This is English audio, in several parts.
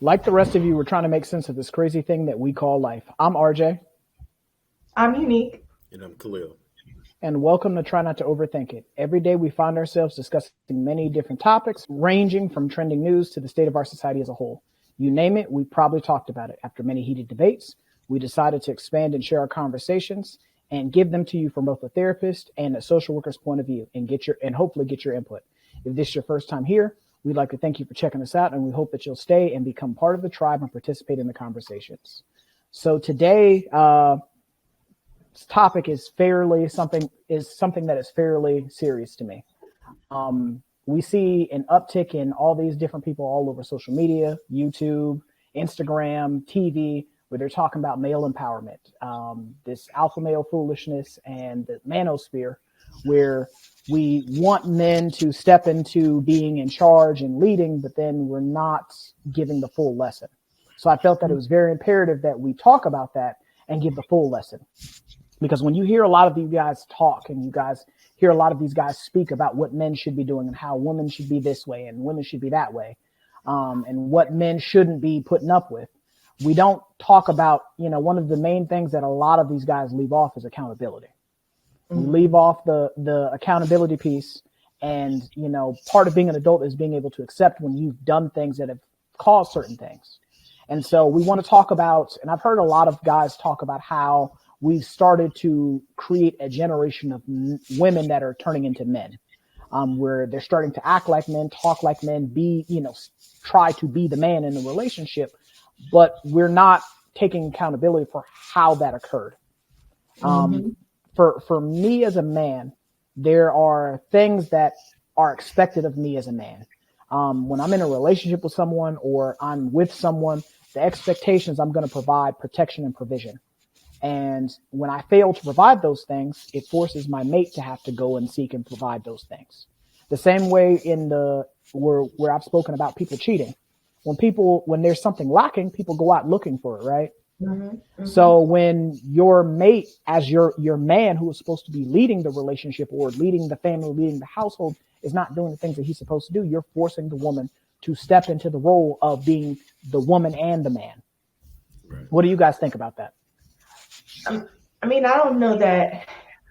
Like the rest of you, we're trying to make sense of this crazy thing that we call life. I'm RJ, I'm unique. And I'm Khalil. and welcome to Try Not to Overthink It. Every day we find ourselves discussing many different topics, ranging from trending news to the state of our society as a whole. You name it, we probably talked about it. After many heated debates, we decided to expand and share our conversations and give them to you from both a therapist and a social worker's point of view, and hopefully get your input. If this is your first time here, we'd like to thank you for checking us out, and we hope that you'll stay and become part of the tribe and participate in the conversations. So today, topic is something that is fairly serious to me. We see an uptick in all these different people all over social media, YouTube, Instagram, TV, where they're talking about male empowerment, this alpha male foolishness, and the manosphere, where we want men to step into being in charge and leading, but then we're not giving the full lesson. So I felt that it was very imperative that we talk about that and give the full lesson. Because when you hear a lot of these guys talk and you guys hear a lot of these guys speak about what men should be doing and how women should be this way and women should be that way, and what men shouldn't be putting up with, we don't talk about, one of the main things that a lot of these guys leave off is accountability. We leave off the accountability piece. And, part of being an adult is being able to accept when you've done things that have caused certain things. And so we want to talk about, and I've heard a lot of guys talk about how we've started to create a generation of women that are turning into men, where they're starting to act like men, talk like men, try to be the man in a relationship, but we're not taking accountability for how that occurred. For me as a man, there are things that are expected of me as a man. When I'm in a relationship with someone or I'm with someone, the expectations I'm going to provide protection and provision. And when I fail to provide those things, it forces my mate to have to go and seek and provide those things. The same way where I've spoken about people cheating. When there's something lacking, people go out looking for it, right? So when your mate, as your man who is supposed to be leading the relationship or leading the family, leading the household, is not doing the things that he's supposed to do, you're forcing the woman to step into the role of being the woman and the man. Right. What do you guys think about that? I don't know that,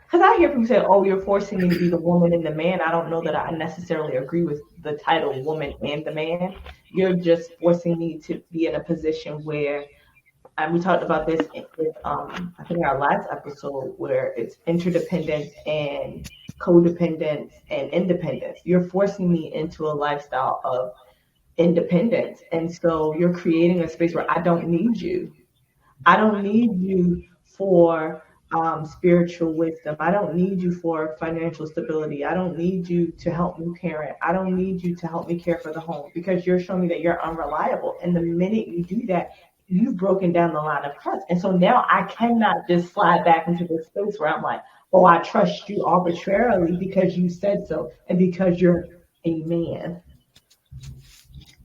because I hear people say, oh, you're forcing me to be the woman and the man. I don't know that I necessarily agree with the title woman and the man. You're just forcing me to be in a position where, and we talked about this with, I think our last episode, where it's interdependence and codependence and independence. You're forcing me into a lifestyle of independence. And so you're creating a space where I don't need you. I don't need you for spiritual wisdom. I don't need you for financial stability. I don't need you to help me parent. I don't need you to help me care for the home, because you're showing me that you're unreliable. And the minute you do that, you've broken down the line of trust. And so now I cannot just slide back into this space where I'm like, oh, I trust you arbitrarily because you said so and because you're a man.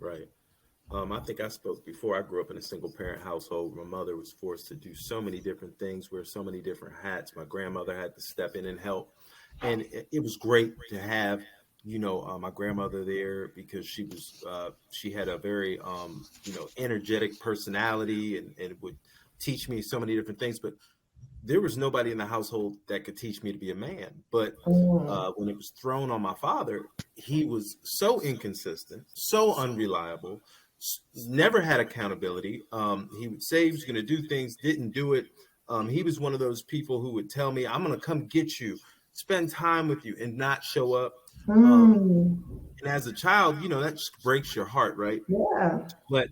Right. I think I spoke before. I grew up in a single parent household. My mother was forced to do so many different things, wear so many different hats. My grandmother had to step in and help. And it was great to have, my grandmother there, because she had a very, energetic personality and would teach me so many different things. But there was nobody in the household that could teach me to be a man. But when it was thrown on my father, he was so inconsistent, so unreliable, never had accountability. He would say he was going to do things, didn't do it. He was one of those people who would tell me, I'm going to come get you, spend time with you, and not show up. And as a child, that just breaks your heart, right? Yeah. But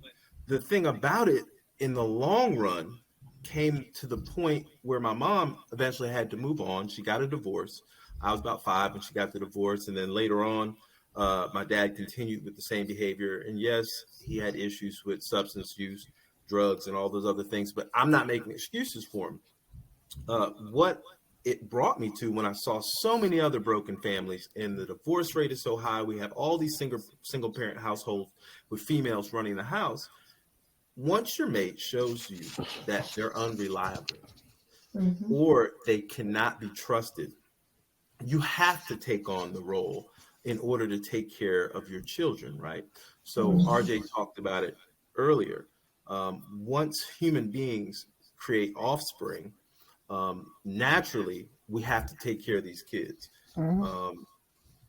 the thing about it, in the long run, came to the point where my mom eventually had to move on. She got a divorce. I was about 5 when she got the divorce. And then later on, my dad continued with the same behavior. And yes, he had issues with substance use, drugs, and all those other things. But I'm not making excuses for him. What it brought me to, when I saw so many other broken families and the divorce rate is so high, we have all these single parent households with females running the house. Once your mate shows you that they're unreliable or they cannot be trusted, you have to take on the role in order to take care of your children, right? So RJ talked about it. earlier, once human beings create offspring, naturally we have to take care of these kids.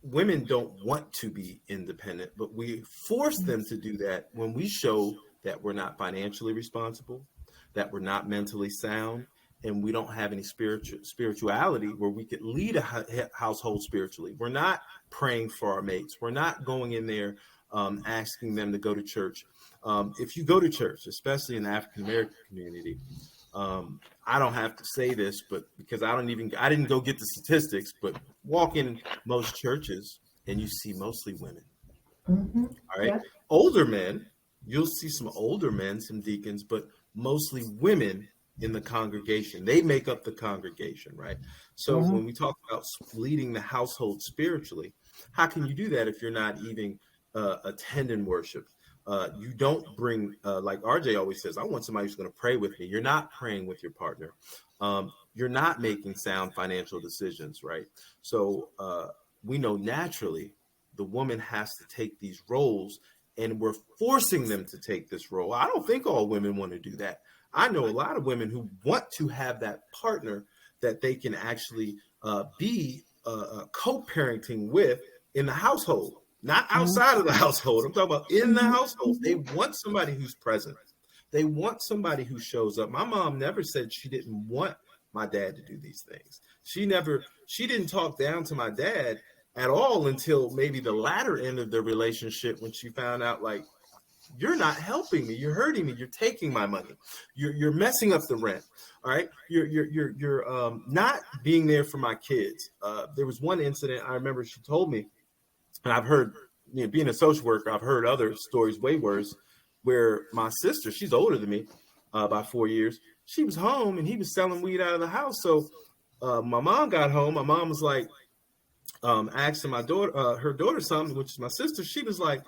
Women don't want to be independent, but we force them to do that when we show that we're not financially responsible, that we're not mentally sound, and we don't have any spirituality where we could lead a household spiritually. We're not praying for our mates. We're not going in there asking them to go to church. If you go to church, especially in the African American community, I don't have to say this, but because I didn't go get the statistics, but walk in most churches and you see mostly women. All right. Yeah. Older men, you'll see some older men, some deacons, but mostly women in the congregation. They make up the congregation, right? So when we talk about leading the household spiritually, how can you do that if you're not even attending worship? You don't bring, like RJ always says, I want somebody who's going to pray with me. You're not praying with your partner. You're not making sound financial decisions, right? So we know naturally the woman has to take these roles, and we're forcing them to take this role. I don't think all women want to do that. I know a lot of women who want to have that partner that they can actually be co-parenting with in the household, not outside of the household. I'm talking about in the household. They want somebody who's present. They want somebody who shows up. My mom never said she didn't want my dad to do these things. She didn't talk down to my dad at all until maybe the latter end of the relationship, when she found out, like, you're not helping me. You're hurting me. You're taking my money. You're messing up the rent. All right. You're not being there for my kids. There was one incident I remember she told me, and I've heard, being a social worker, I've heard other stories way worse, where my sister, she's older than me by 4 years. She was home and he was selling weed out of the house. So my mom got home. My mom was like, asking my daughter, her daughter something, which is my sister. She was like,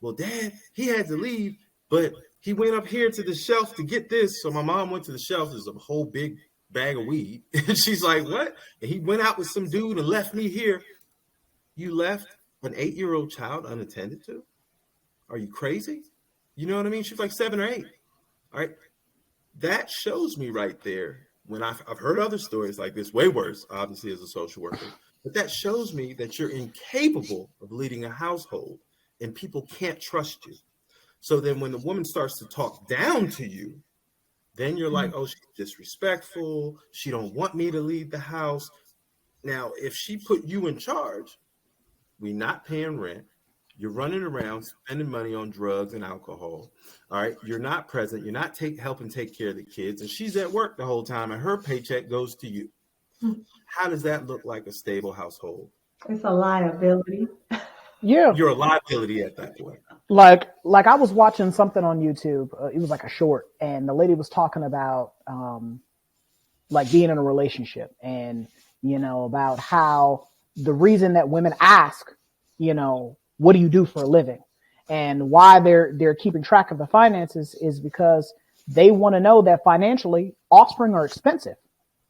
well, Dad, he had to leave, but he went up here to the shelf to get this. So my mom went to the shelf. There's a whole big bag of weed. And she's like, what? And he went out with some dude and left me here. You left an 8-year-old child unattended to? Are you crazy? You know what I mean? She's like 7 or 8. All right. That shows me right there, when I've heard other stories like this, way worse, obviously, as a social worker, but that shows me that you're incapable of leading a household. And people can't trust you. So then when the woman starts to talk down to you, then you're like, oh, she's disrespectful. She don't want me to lead the house. Now, if she put you in charge, we're not paying rent. You're running around spending money on drugs and alcohol. All right. You're not present. You're not helping take care of the kids. And she's at work the whole time and her paycheck goes to you. How does that look like a stable household? It's a liability. Yeah, you're a liability at that point. Like I was watching something on YouTube. It was like a short, and the lady was talking about like being in a relationship, and about how the reason that women ask, what do you do for a living, and why they're keeping track of the finances is because they want to know that financially offspring are expensive.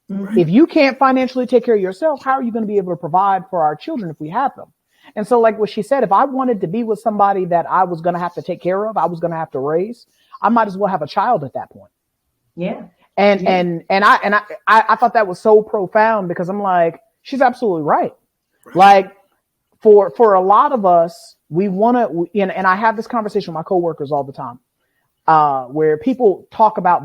Mm-hmm. If you can't financially take care of yourself, how are you going to be able to provide for our children if we have them? And so, like what she said, if I wanted to be with somebody that I was going to have to take care of, I was going to have to raise, I might as well have a child at that point. Yeah. And I thought that was so profound, because I'm like, she's absolutely right. Like for a lot of us, we want to, and I have this conversation with my coworkers all the time, where people talk about,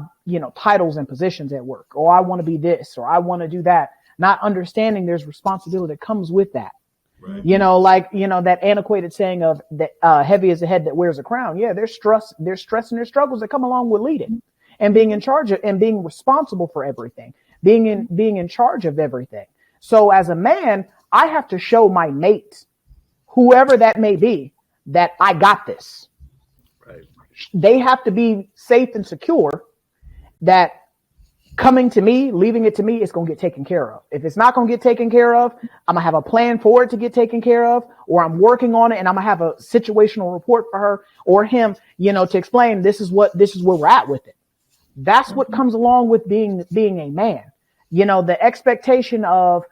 titles and positions at work. Oh, I want to be this, or I want to do that, not understanding there's responsibility that comes with that. Right. That antiquated saying of that heavy is the head that wears a crown. Yeah, there's stress and there's struggles that come along with leading and being in charge of, and being responsible for everything, being in charge of everything. So as a man, I have to show my mate, whoever that may be, that I got this. Right. They have to be safe and secure that coming to me, leaving it to me, it's going to get taken care of. If it's not going to get taken care of, I'm going to have a plan for it to get taken care of, or I'm working on it and I'm going to have a situational report for her or him, to explain this is where we're at with it. That's what comes along with being a man. The expectation of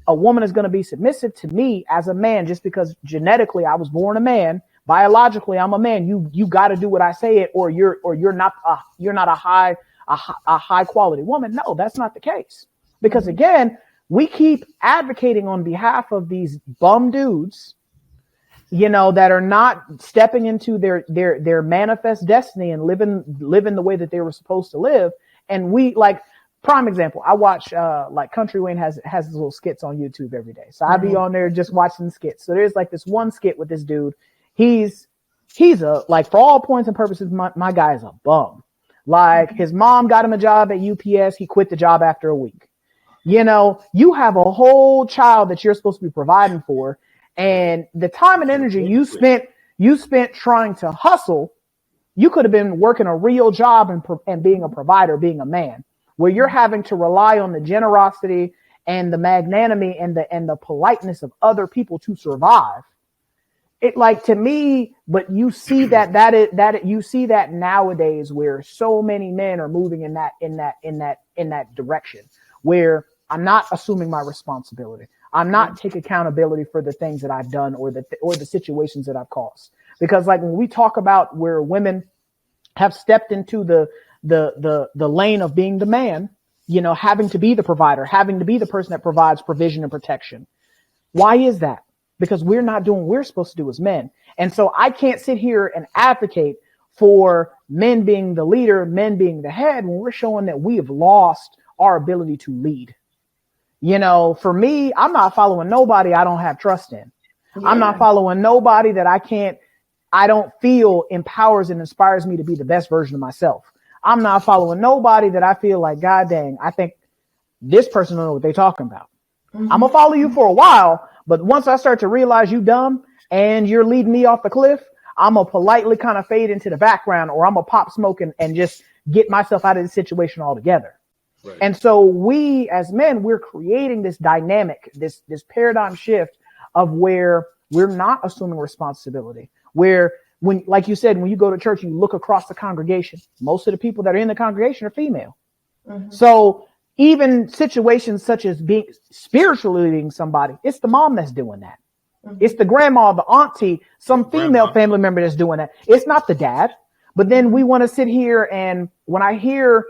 a woman is going to be submissive to me as a man, just because genetically I was born a man, biologically I'm a man. You got to do what I say it, or you're not a high quality woman. No, that's not the case. Because again, we keep advocating on behalf of these bum dudes, that are not stepping into their manifest destiny and living the way that they were supposed to live. And we, like, prime example, I watch like Country Wayne has his little skits on YouTube every day. So I'd be on there just watching skits. So there's like this one skit with this dude. He's a, like, for all points and purposes, my guy is a bum. Like, his mom got him a job at UPS. He quit the job after a week. You have a whole child that you're supposed to be providing for. And the time and energy you spent trying to hustle, you could have been working a real job and being a provider, being a man, where you're having to rely on the generosity and the magnanimity and the politeness of other people to survive. It, like, to me, but you see you see that nowadays, where so many men are moving in that direction, where I'm not assuming my responsibility. I'm not taking accountability for the things that I've done or the situations that I've caused. Because, like, when we talk about where women have stepped into the lane of being the man, having to be the provider, having to be the person that provides provision and protection. Why is that? Because we're not doing what we're supposed to do as men. And so I can't sit here and advocate for men being the leader, men being the head, when we're showing that we have lost our ability to lead. For me, I'm not following nobody I don't have trust in. Yeah. I'm not following nobody that I don't feel empowers and inspires me to be the best version of myself. I'm not following nobody that I feel like, God dang, I think this person don't know what they're talking about. Mm-hmm. I'm gonna follow you for a while, but once I start to realize you dumb and you're leading me off the cliff, I'm gonna politely kind of fade into the background, or I'm gonna pop smoke and just get myself out of the situation altogether. Right. And so we as men, we're creating this dynamic, this paradigm shift of where we're not assuming responsibility, where, when, like you said, when you go to church, you look across the congregation, most of the people that are in the congregation are female. Mm-hmm. So even situations such as being spiritually leading somebody, it's the mom that's doing that. Mm-hmm. It's the grandma, the auntie, some female family member that's doing that. It's not the dad. But then we want to sit here, and when I hear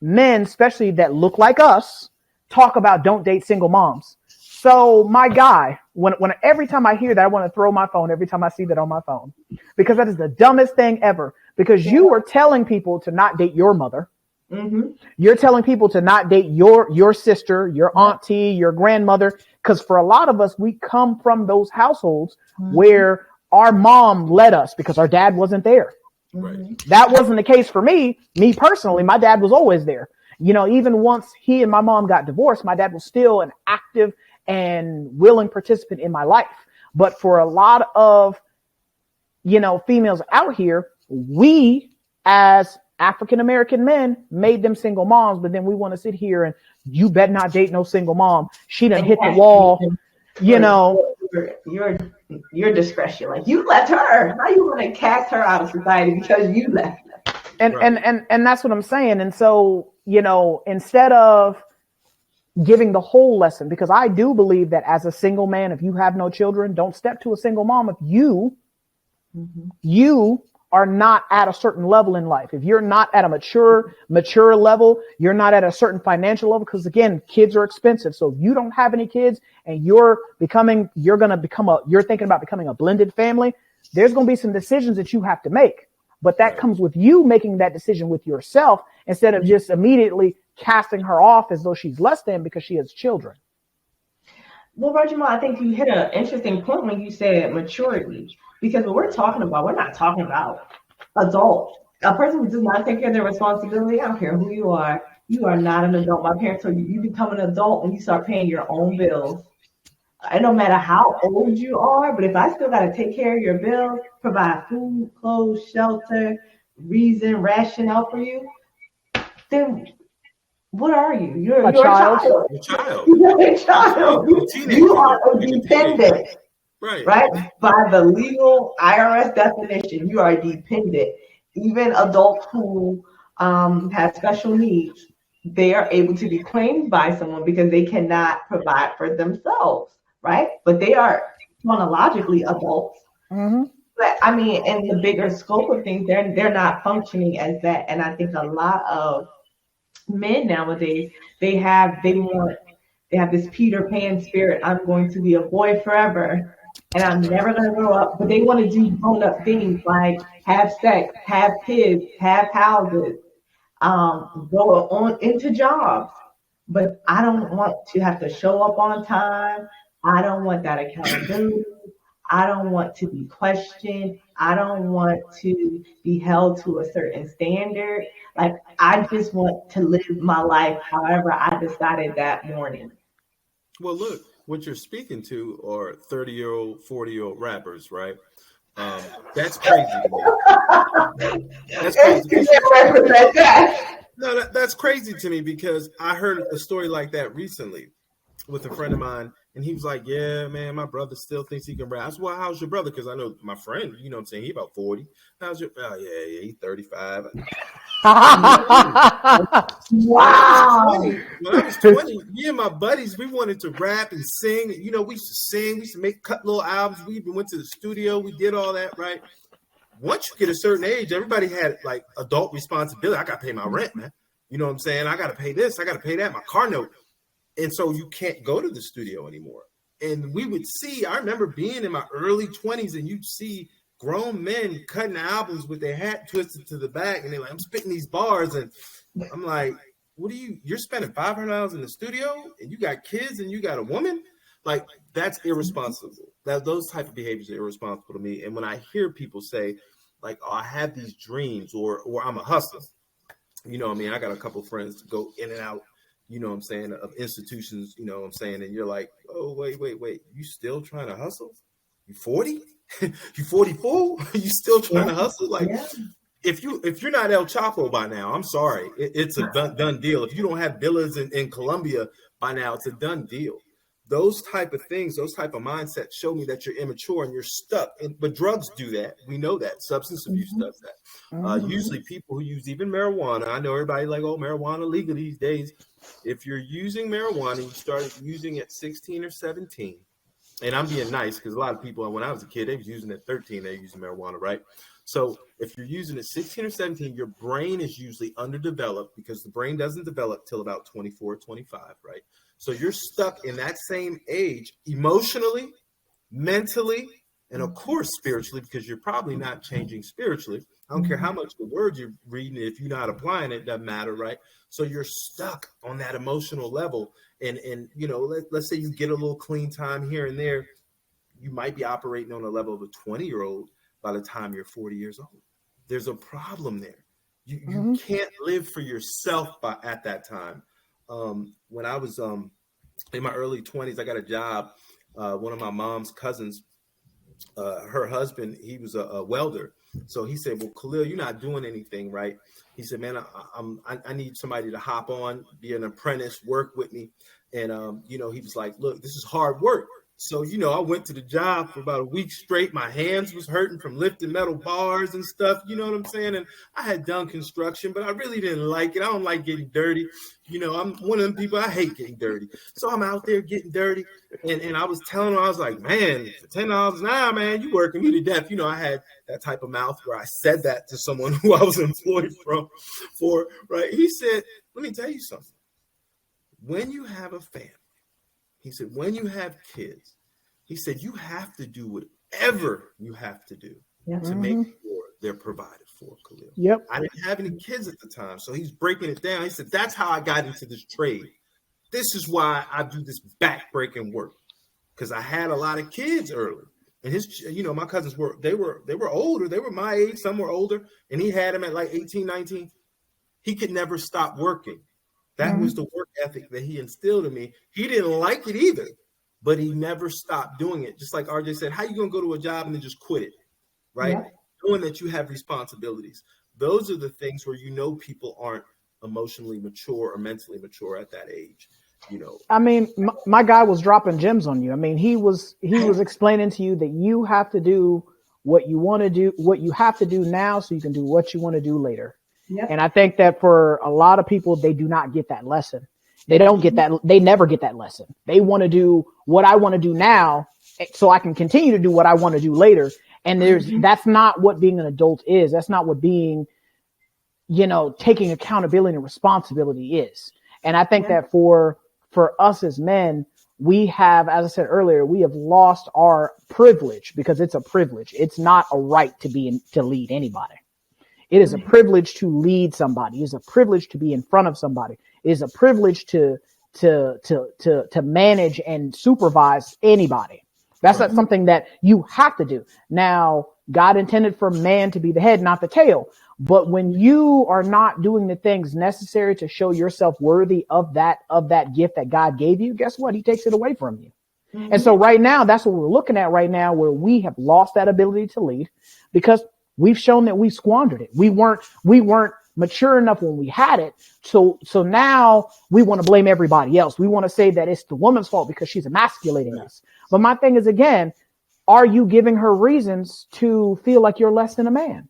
men, especially that look like us, talk about don't date single moms. So my guy, when every time I hear that, I want to throw my phone every time I see that on my phone, because that is the dumbest thing ever. Because you are telling people to not date your mother. Mm-hmm. You're telling people to not date your sister, your auntie, your grandmother. Because for a lot of us, we come from those households where our mom led us because our dad wasn't there. Right. That wasn't the case for me. Me personally, my dad was always there. Even once he and my mom got divorced, my dad was still an active and willing participant in my life. But for a lot of, females out here, we as African-American men made them single moms, but then we want to sit here and you better not date no single mom. She done hit the wall, Your discretion. Like, you left her. How you want to cast her out of society because you left her? And that's what I'm saying. And so, instead of giving the whole lesson, because I do believe that as a single man, if you have no children, don't step to a single mom if you are not at a certain level in life. If you're not at a mature level, you're not at a certain financial level, because again, kids are expensive. So if you don't have any kids and you're thinking about becoming a blended family, there's going to be some decisions that you have to make. But that comes with you making that decision with yourself, instead of just immediately casting her off as though she's less than because she has children. Well, Rajima, I think you hit an interesting point when you said maturity, because what we're not talking about adult. A person who does not take care of their responsibility, I don't care who you are not an adult. My parents told you become an adult when you start paying your own bills. And no matter how old you are, but if I still got to take care of your bills, provide food, clothes, shelter, rationale for you, then what are you? You're a child. You're a child. You are a dependent. Right? By the legal IRS definition, you are dependent. Even adults who have special needs, they are able to be claimed by someone because they cannot provide for themselves, right? But they are chronologically adults. Mm-hmm. But I mean, in the bigger scope of things, they're not functioning as that. And I think a lot of men nowadays, they have this Peter Pan spirit. I'm going to be a boy forever and I'm never going to grow up. But they want to do grown up things like have sex, have kids, have houses, go on into jobs. But I don't want to have to show up on time. I don't want that accountability. I don't want to be questioned. I don't want to be held to a certain standard. Like, I just want to live my life however I decided that morning. Well, look, what you're speaking to are 30-year-old, 40-year-old rappers, right? That's crazy to me. That's crazy. No, that's crazy to me because I heard a story like that recently with a friend of mine, and he was like, "Yeah, man, my brother still thinks he can rap." I said, "Well, how's your brother?" Because I know my friend, you know what I'm saying, he about 40. How's your? Oh, yeah, he's 35. Wow. When I was 20, me and my buddies, we wanted to rap and sing. You know, we used to sing, we used to cut little albums. We even went to the studio. We did all that, right? Once you get a certain age, everybody had like adult responsibility. I got to pay my rent, man. You know what I'm saying? I got to pay this. I got to pay that. My car note. And so you can't go to the studio anymore. And we would see, I remember being in my early 20s and you'd see grown men cutting albums with their hat twisted to the back. And they're like, I'm spitting these bars. And I'm like, you're spending $500 in the studio and you got kids and you got a woman? Like, that's irresponsible. Those type of behaviors are irresponsible to me. And when I hear people say, like, oh, I have these dreams or I'm a hustler, you know what I mean? I got a couple of friends to go in and out, you know what I'm saying, of institutions, you know what I'm saying? And you're like, oh, wait. You still trying to hustle? You 40? You 44? You still trying to hustle? Like, if you're not El Chapo by now, I'm sorry. It's a done deal. If you don't have villas in Colombia by now, it's a done deal. Those type of things, those type of mindsets show me that you're immature and you're stuck. But drugs do that. We know that. Substance abuse does that. Usually people who use even marijuana, I know everybody like, oh, marijuana legal these days. If you're using marijuana, you started using at 16 or 17, and I'm being nice because a lot of people, when I was a kid, they was using at 13, they were using marijuana, right? So if you're using it 16 or 17, your brain is usually underdeveloped because the brain doesn't develop till about 24, 25, right? So you're stuck in that same age emotionally, mentally, and of course spiritually, because you're probably not changing spiritually. I don't care how much the word you're reading, if you're not applying it, doesn't matter, right? So you're stuck on that emotional level. And you know, let's say you get a little clean time here and there, you might be operating on a level of a 20-year-old by the time you're 40 years old. There's a problem there. You can't live for yourself at that time. When I was in my early 20s, I got a job. One of my mom's cousins, her husband, he was a welder. So he said, well, Khalil, you're not doing anything, right? He said, man, I need somebody to hop on, be an apprentice, work with me. And, you know, he was like, look, this is hard work. So, you know, I went to the job for about a week straight. My hands was hurting from lifting metal bars and stuff. You know what I'm saying? And I had done construction, but I really didn't like it. I don't like getting dirty. You know, I'm one of them people, I hate getting dirty. So I'm out there getting dirty. And I was telling him, I was like, man, for $10 an hour, man, you working me to death. You know, I had that type of mouth where I said that to someone who I was employed for, right? He said, let me tell you something. When you have a family, he said, when you have kids, he said, you have to do whatever you have to do to make sure they're provided for, Khalil. Yep. I didn't have any kids at the time. So he's breaking it down. He said, that's how I got into this trade. This is why I do this back-breaking work, because I had a lot of kids early. And his, you know, my cousins were older. They were my age. Some were older. And he had them at like 18, 19. He could never stop working. That was the work ethic that he instilled in me. He didn't like it either, but he never stopped doing it. Just like RJ said, how you going to go to a job and then just quit it, right? Yeah. Knowing that you have responsibilities. Those are the things where you know people aren't emotionally mature or mentally mature at that age. You know, I mean, my guy was dropping gems on you. I mean, he was explaining to you that you have to do what you want to do, what you have to do now so you can do what you want to do later. Yep. And I think that for a lot of people, they do not get that lesson. They don't get that. They never get that lesson. They want to do what I want to do now so I can continue to do what I want to do later. And that's not what being an adult is. That's not what being, taking accountability and responsibility is. And I think that for us as men, we have, as I said earlier, we have lost our privilege, because it's a privilege. It's not a right to lead anybody. It is a privilege to lead somebody. It is a privilege to be in front of somebody. It is a privilege to manage and supervise anybody. That's not something that you have to do. Now, God intended for man to be the head, not the tail. But when you are not doing the things necessary to show yourself worthy of that gift that God gave you, guess what? He takes it away from you. And so right now, that's what we're looking at right now, where we have lost that ability to lead because we've shown that we squandered it. We weren't mature enough when we had it. So now we want to blame everybody else. We want to say that it's the woman's fault because she's emasculating us. But my thing is, again, are you giving her reasons to feel like you're less than a man?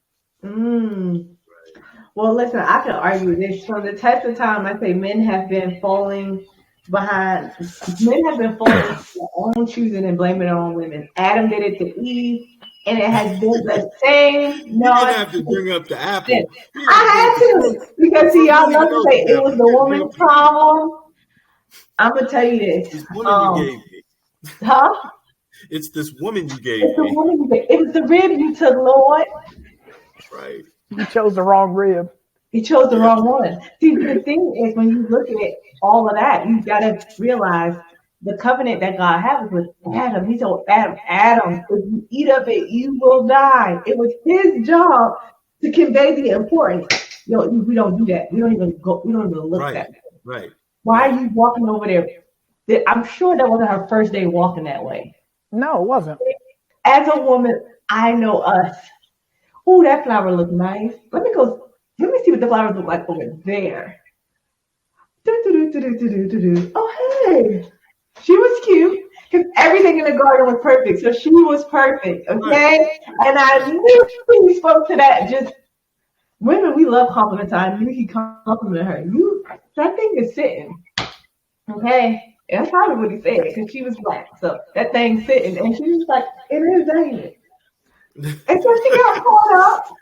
Well, listen, I can argue this. From the test of time, I say men have been falling behind. Men have been falling into their own choosing and blaming it on women. Adam did it to Eve, and it has been the same. No, you didn't have to bring up the apple. I had to, because see, y'all love to say it was the woman's problem. I'm gonna tell you this. This woman you gave me. Huh? It's this woman you gave It's the me. woman you gave. It was the rib you took, Lord. Right. You chose the wrong rib. You chose the wrong one. See, the thing is, when you look at all of that, you got to realize the covenant that God had was with Adam. He told Adam, if you eat of it, you will die. It was his job to convey the importance. We don't do that. We don't even look at that. Right. Why are you walking over there? I'm sure that wasn't her first day walking that way. No, it wasn't. As a woman, I know us. Ooh, that flower looks nice. Let me see what the flowers look like over there. Oh, hey. She was cute because everything in the garden was perfect. So she was perfect, okay? And I knew he spoke to that. Just women, we love compliments. I knew he complimented her. That thing is sitting, okay? And that's probably what he said because she was black. So that thing's sitting. And she was like, it is, ain't it? And so she got caught up.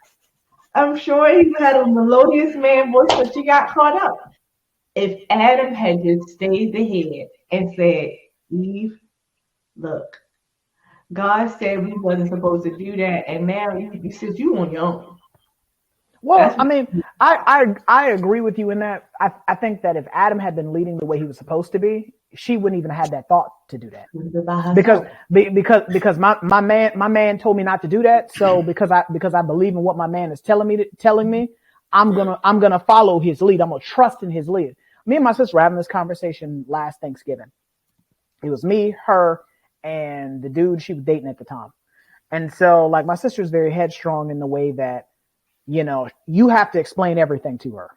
I'm sure he had a melodious man voice, but she got caught up. If Adam had just stayed the head and said, Eve, look, God said we wasn't supposed to do that, and now you said you on your own. Well, I mean, I agree with you in that. I think that if Adam had been leading the way he was supposed to be, she wouldn't even have had that thought to do that. Because my man told me not to do that. So because I believe in what my man is telling me, I'm gonna follow his lead. I'm gonna trust in his lead. Me and my sister were having this conversation last Thanksgiving. It was me, her, and the dude she was dating at the time. And so, like, my sister's very headstrong in the way that, you have to explain everything to her.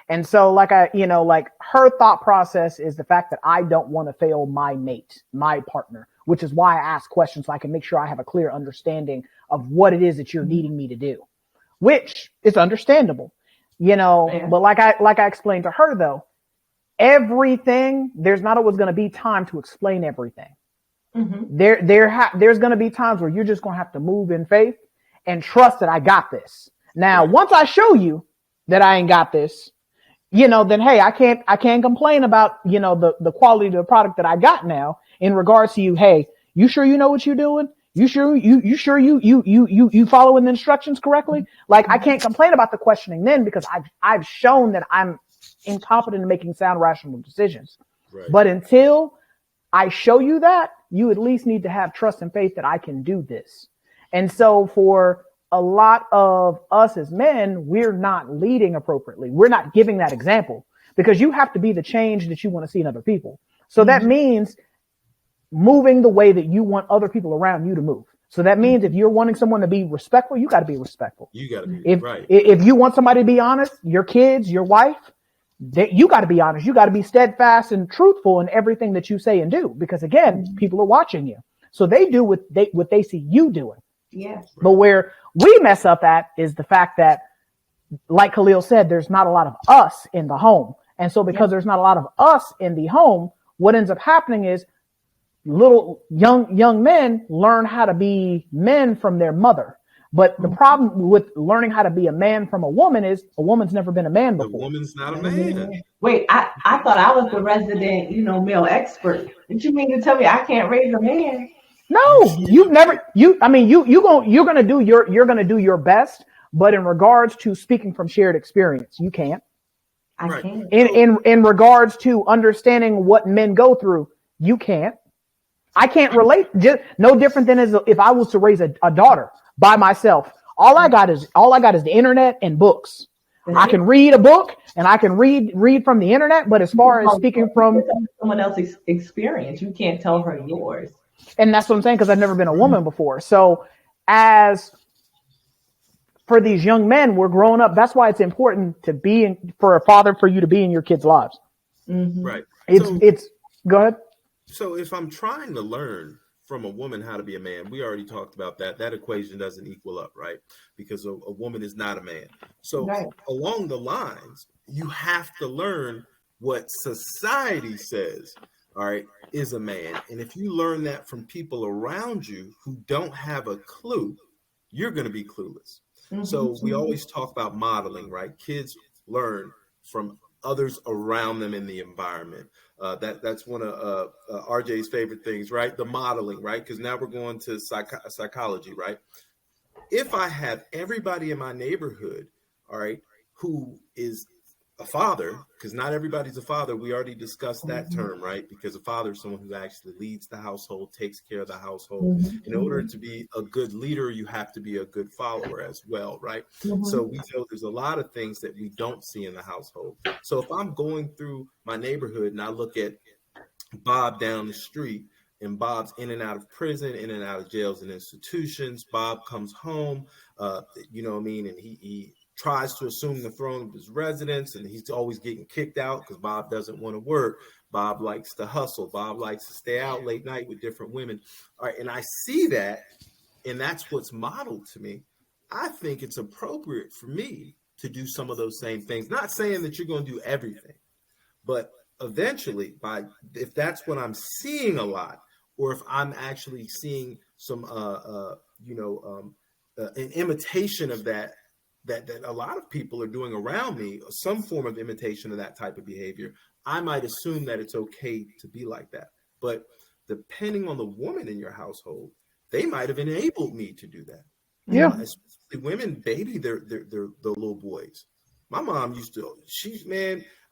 And so her thought process is the fact that I don't want to fail my mate, my partner, which is why I ask questions so I can make sure I have a clear understanding of what it is that you're needing me to do, which is understandable, but like I explained to her though, everything, there's not always going to be time to explain everything. Mm-hmm. There's going to be times where you're just going to have to move in faith and trust that I got this. Now, once I show you that I ain't got this, then hey, I can't complain about, the quality of the product that I got now in regards to you. Hey, you sure you know what you're doing? You sure you following the instructions correctly? Like, I can't complain about the questioning then because I've shown that I'm incompetent in making sound, rational decisions. Right. But until I show you that, you at least need to have trust and faith that I can do this. And so for a lot of us as men, we're not leading appropriately. We're not giving that example because you have to be the change that you want to see in other people. So that means moving the way that you want other people around you to move. So that means if you're wanting someone to be respectful, you got to be respectful. You got to be right. If you want somebody to be honest, your kids, your wife, you got to be honest. You got to be steadfast and truthful in everything that you say and do, because again, people are watching you. So they do what they see you doing. Yes. But where we mess up at is the fact that, like Khalil said, there's not a lot of us in the home. And so because there's not a lot of us in the home, what ends up happening is little young men learn how to be men from their mother. But the problem with learning how to be a man from a woman is a woman's never been a man The before. woman's not a man. Wait, I thought I was the resident, male expert. What you mean to tell me I can't raise a man? No, you're gonna do your best, but in regards to speaking from shared experience, you can't. I can't. In regards to understanding what men go through, you can't. I can't relate. Just no different than as if I was to raise a daughter by myself. All I got is the internet and books. I can read a book and I can read from the internet, but as far as speaking from someone else's experience, you can't tell her yours. And that's what I'm saying, because I've never been a woman before. So as for these young men, we're growing up. That's why it's important to be for a father, for you to be in your kids' lives. Mm-hmm. Right. It's go ahead. So if I'm trying to learn from a woman how to be a man, we already talked about that. That equation doesn't equal up, right? Because a woman is not a man. So along the lines, you have to learn what society says, all right, is a man. And if you learn that from people around you who don't have a clue, you're going to be clueless. Mm-hmm. So we always talk about modeling, right? Kids learn from others around them in the environment. That's one of RJ's favorite things, right? The modeling, right? Because now we're going to psychology, right? If I have everybody in my neighborhood, all right, who is a father, because not everybody's a father. We already discussed that term, right? Because a father is someone who actually leads the household, takes care of the household. In order to be a good leader, you have to be a good follower as well, right? So we know there's a lot of things that we don't see in the household. So if I'm going through my neighborhood and I look at Bob down the street, and Bob's in and out of prison, in and out of jails and institutions, Bob comes home, you know what I mean? And he tries to assume the throne of his residence, and he's always getting kicked out because Bob doesn't want to work. Bob likes to hustle. Bob likes to stay out late night with different women. All right, and I see that, and that's what's modeled to me. I think it's appropriate for me to do some of those same things. Not saying that you're going to do everything, but eventually, if that's what I'm seeing a lot, or if I'm actually seeing some, an imitation of that a lot of people are doing around me, some form of imitation of that type of behavior, I might assume that it's okay to be like that. But depending on the woman in your household, they might have enabled me to do that. Yeah. Especially women baby their little boys. My mom used to,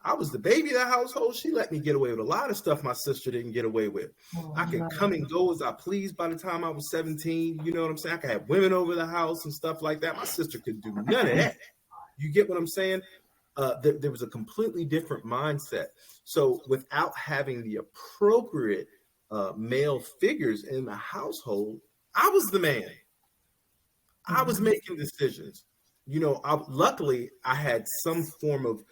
I was the baby of the household. She let me get away with a lot of stuff my sister didn't get away with. I could come and go as I pleased by the time I was 17. You know what I'm saying? I could have women over the house and stuff like that. My sister could do none of that. You get what I'm saying? There was a completely different mindset. So without having the appropriate male figures in the household, I was the man. I was making decisions. Luckily, I had some form of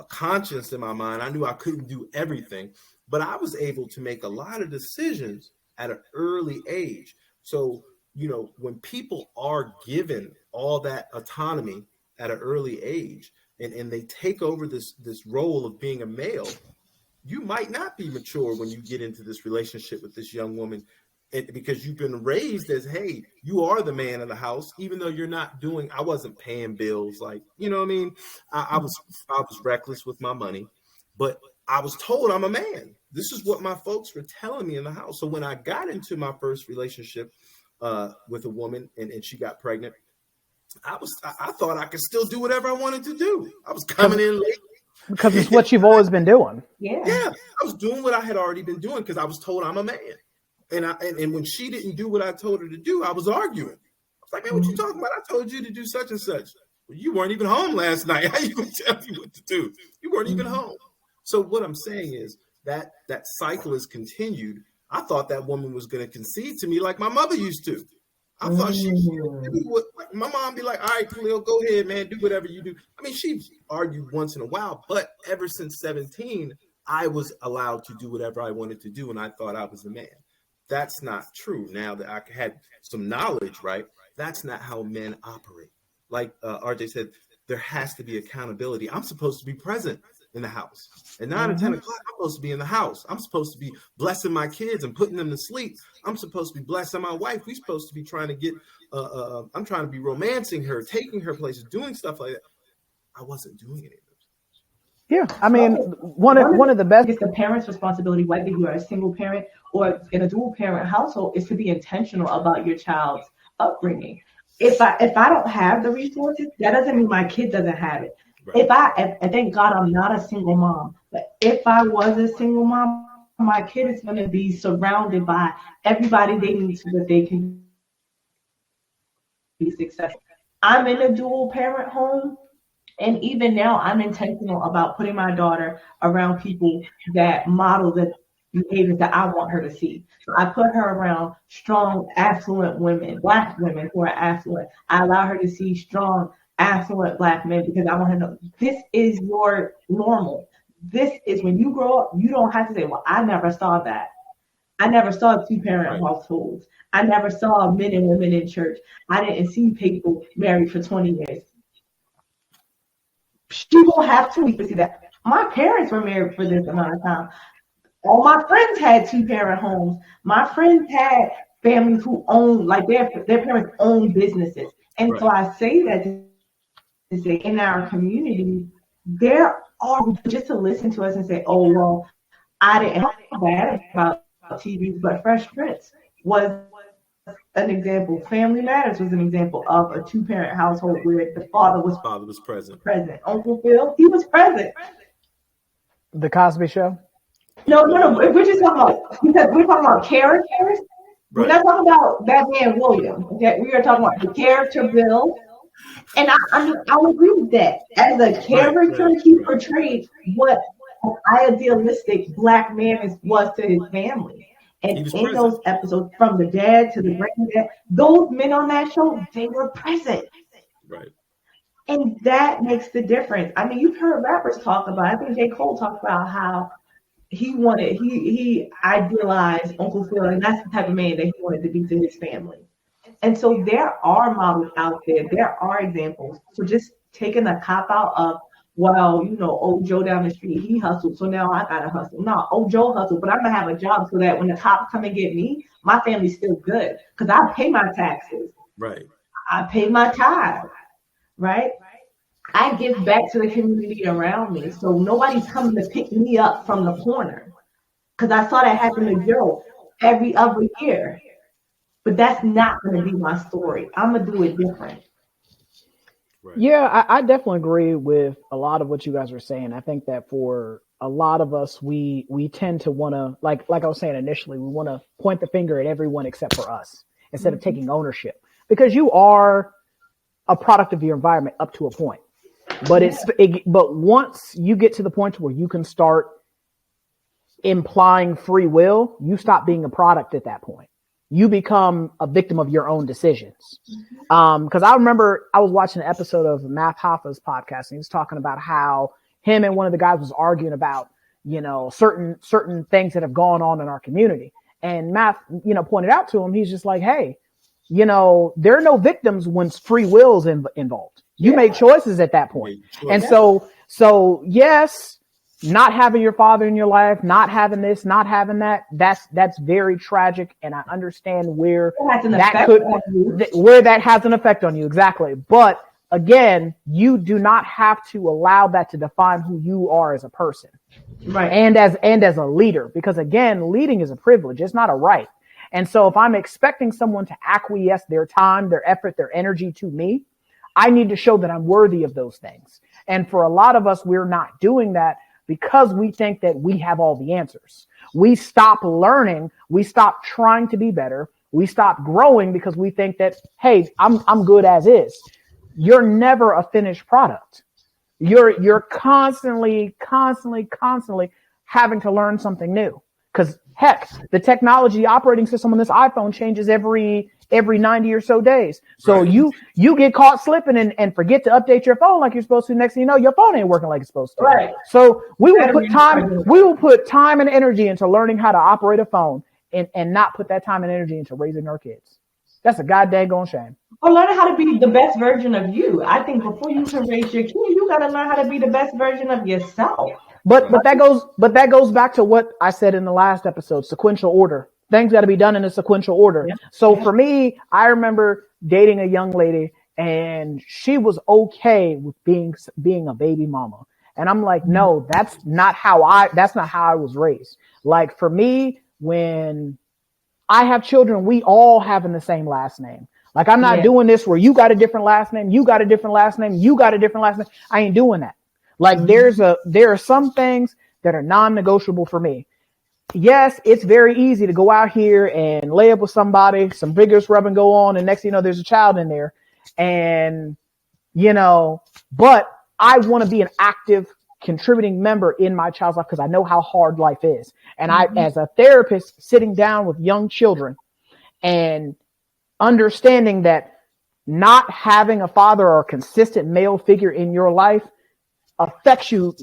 conscience in my mind. I knew I couldn't do everything, but I was able to make a lot of decisions at an early age. So, when people are given all that autonomy at an early age and they take over this role of being a male, you might not be mature when you get into this relationship with this young woman. Because you've been raised as, hey, you are the man of the house, even though you're not I wasn't paying bills. Like, you know what I mean? I was reckless with my money, but I was told I'm a man. This is what my folks were telling me in the house. So when I got into my first relationship with a woman and she got pregnant, I thought I could still do whatever I wanted to do. I was coming in late. Because it's what you've always been doing. Yeah, I was doing what I had already been doing because I was told I'm a man. And when she didn't do what I told her to do, I was arguing. I was like, man, what you talking about? I told you to do such and such. Well, you weren't even home last night. How you going to tell me what to do? You weren't even home. So what I'm saying is that cycle is continued. I thought that woman was going to concede to me like my mother used to. I thought she would do what my mom be like, all right, Khalil, go ahead, man, do whatever you do. I mean, she argued once in a while, but ever since 17, I was allowed to do whatever I wanted to do, and I thought I was a man. That's not true. Now that I had some knowledge, right? That's not how men operate. Like RJ said, there has to be accountability. I'm supposed to be present. in the house. At 9 or 10 o'clock, I'm supposed to be in the house. I'm supposed to be blessing my kids and putting them to sleep. I'm supposed to be blessing my wife. We're supposed to be trying to get, I'm trying to be romancing her, taking her places, doing stuff like that. I wasn't doing any of those. Yeah, I mean, one of the best. It's the parent's responsibility, whether you are a single parent or in a dual parent household, is to be intentional about your child's upbringing. If I don't have the resources, that doesn't mean my kid doesn't have it. Right. If thank God I'm not a single mom, but if I was a single mom, my kid is going to be surrounded by everybody they need so that they can be successful. I'm in a dual parent home. And even now, I'm intentional about putting my daughter around people that model the behaviors that I want her to see. So I put her around strong, affluent women, Black women who are affluent. I allow her to see strong, affluent Black men because I want her to know this is your normal. This is when you grow up, you don't have to say, well, I never saw that. I never saw 2-parent households. I never saw men and women in church. I didn't see people married for 20 years. She won't have to see that. My parents were married for this amount of time. All my friends had 2-parent homes. My friends had families who own, like their parents own businesses. And so I say that to say in our community, there are, just to listen to us and say, oh, well, I didn't know bad about TV, but Fresh Prince was an example. Family Matters was an example of a 2-parent household where the father was present. Uncle Phil, he was present. The Cosby Show? No. We're just talking about, because we're talking about characters. Right. We're not talking about that man William. Okay, we are talking about the character Bill. And I agree with that. As a character, he portrayed what an idealistic Black man was to his family. And in those episodes, from the dad to the granddad, those men on that show, they were present. Right. And that makes the difference. I mean, you've heard rappers talk about, I think J. Cole talked about how he idealized Uncle Phil, and that's the type of man that he wanted to be to his family. And so there are models out there. There are examples. So just taking the cop out of, well, old Joe down the street, he hustled, so now I gotta hustle. No, old Joe hustled, but I'm gonna have a job so that when the cops come and get me, my family's still good because I pay my taxes. Right. I pay my tithes. Right. I give back to the community around me, so nobody's coming to pick me up from the corner. Because I saw that happen to Joe every other year, but that's not gonna be my story. I'm gonna do it different. Right. Yeah, I definitely agree with a lot of what you guys are saying. I think that for a lot of us, we tend to want to, like I was saying initially, we want to point the finger at everyone except for us instead of taking ownership, because you are a product of your environment up to a point. But but once you get to the point where you can start implying free will, you stop being a product at that point. You become a victim of your own decisions. Because I remember I was watching an episode of Math Hoffa's podcast, and he was talking about how him and one of the guys was arguing about, certain things that have gone on in our community. And Math, pointed out to him, he's just like, hey, there are no victims when free will's involved. You make choices at that point. And so yes, not having your father in your life, not having this, not having that, that's very tragic. And I understand where that has an effect on you. Exactly. But again, you do not have to allow that to define who you are as a person. Right. And as a leader, because again, leading is a privilege. It's not a right. And so if I'm expecting someone to acquiesce their time, their effort, their energy to me, I need to show that I'm worthy of those things. And for a lot of us, we're not doing that because we think that we have all the answers. We stop learning. We stop trying to be better. We stop growing because we think that, hey, I'm good as is. You're never a finished product. You're constantly having to learn something new. Because heck, the technology operating system on this iPhone changes every 90 or so days. So right. you get caught slipping and forget to update your phone like you're supposed to. Next thing you know, your phone ain't working like it's supposed to. Right. So we will put time and energy into learning how to operate a phone and not put that time and energy into raising our kids. That's a goddamn shame. Or learn how to be the best version of you. I think before you can raise your kid, you got to learn how to be the best version of yourself. But that goes back to what I said in the last episode, sequential order. Things got to be done in a sequential order. Yeah. So for me, I remember dating a young lady and she was okay with being a baby mama. And I'm like, no, that's not how I was raised. Like for me, when I have children, we all having the same last name. Like I'm not doing this where you got a different last name, you got a different last name, you got a different last name. I ain't doing that. Like there are some things that are non-negotiable for me. Yes, it's very easy to go out here and lay up with somebody, some vigorous rub and go on, and next thing you know, there's a child in there. And, but I want to be an active contributing member in my child's life because I know how hard life is. And I, as a therapist, sitting down with young children and understanding that not having a father or a consistent male figure in your life affects you,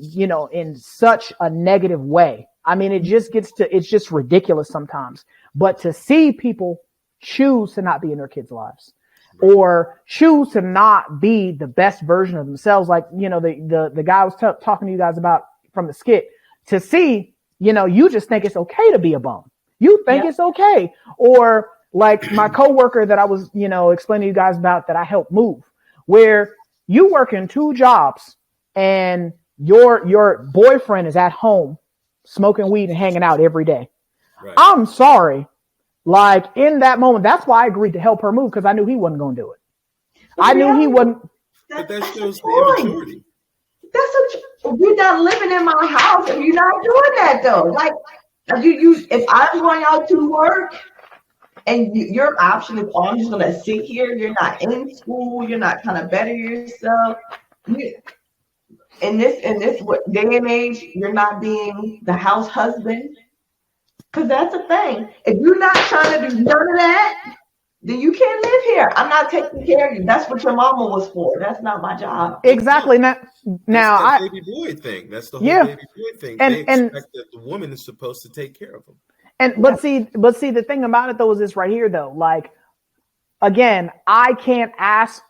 in such a negative way. I mean, it's just ridiculous sometimes. But to see people choose to not be in their kids' lives or choose to not be the best version of themselves, like, the guy I was talking to you guys about from the skit, to see, you just think it's okay to be a bum. You think it's okay. Or like my coworker that I was, explaining to you guys about that I helped move, where you work in 2 jobs and your boyfriend is at home smoking weed and hanging out every day. Right. I'm sorry. Like in that moment, that's why I agreed to help her move because I knew he wasn't going to do it. I knew he wasn't. But that shows the immaturity. You're not living in my house and you're not doing that though. Like if I'm going out to work and your option is, I'm just going to sit here. You're not in school. You're not trying to better yourself. In this day and age, you're not being the house husband. Because that's a thing. If you're not trying to do none of that, then you can't live here. I'm not taking care of you. That's what your mama was for. That's not my job. Exactly. Now that's the baby boy thing. That's the whole baby boy thing. They expect that the woman is supposed to take care of them. But see, the thing about it though is this right here though. Like, again, I can't ask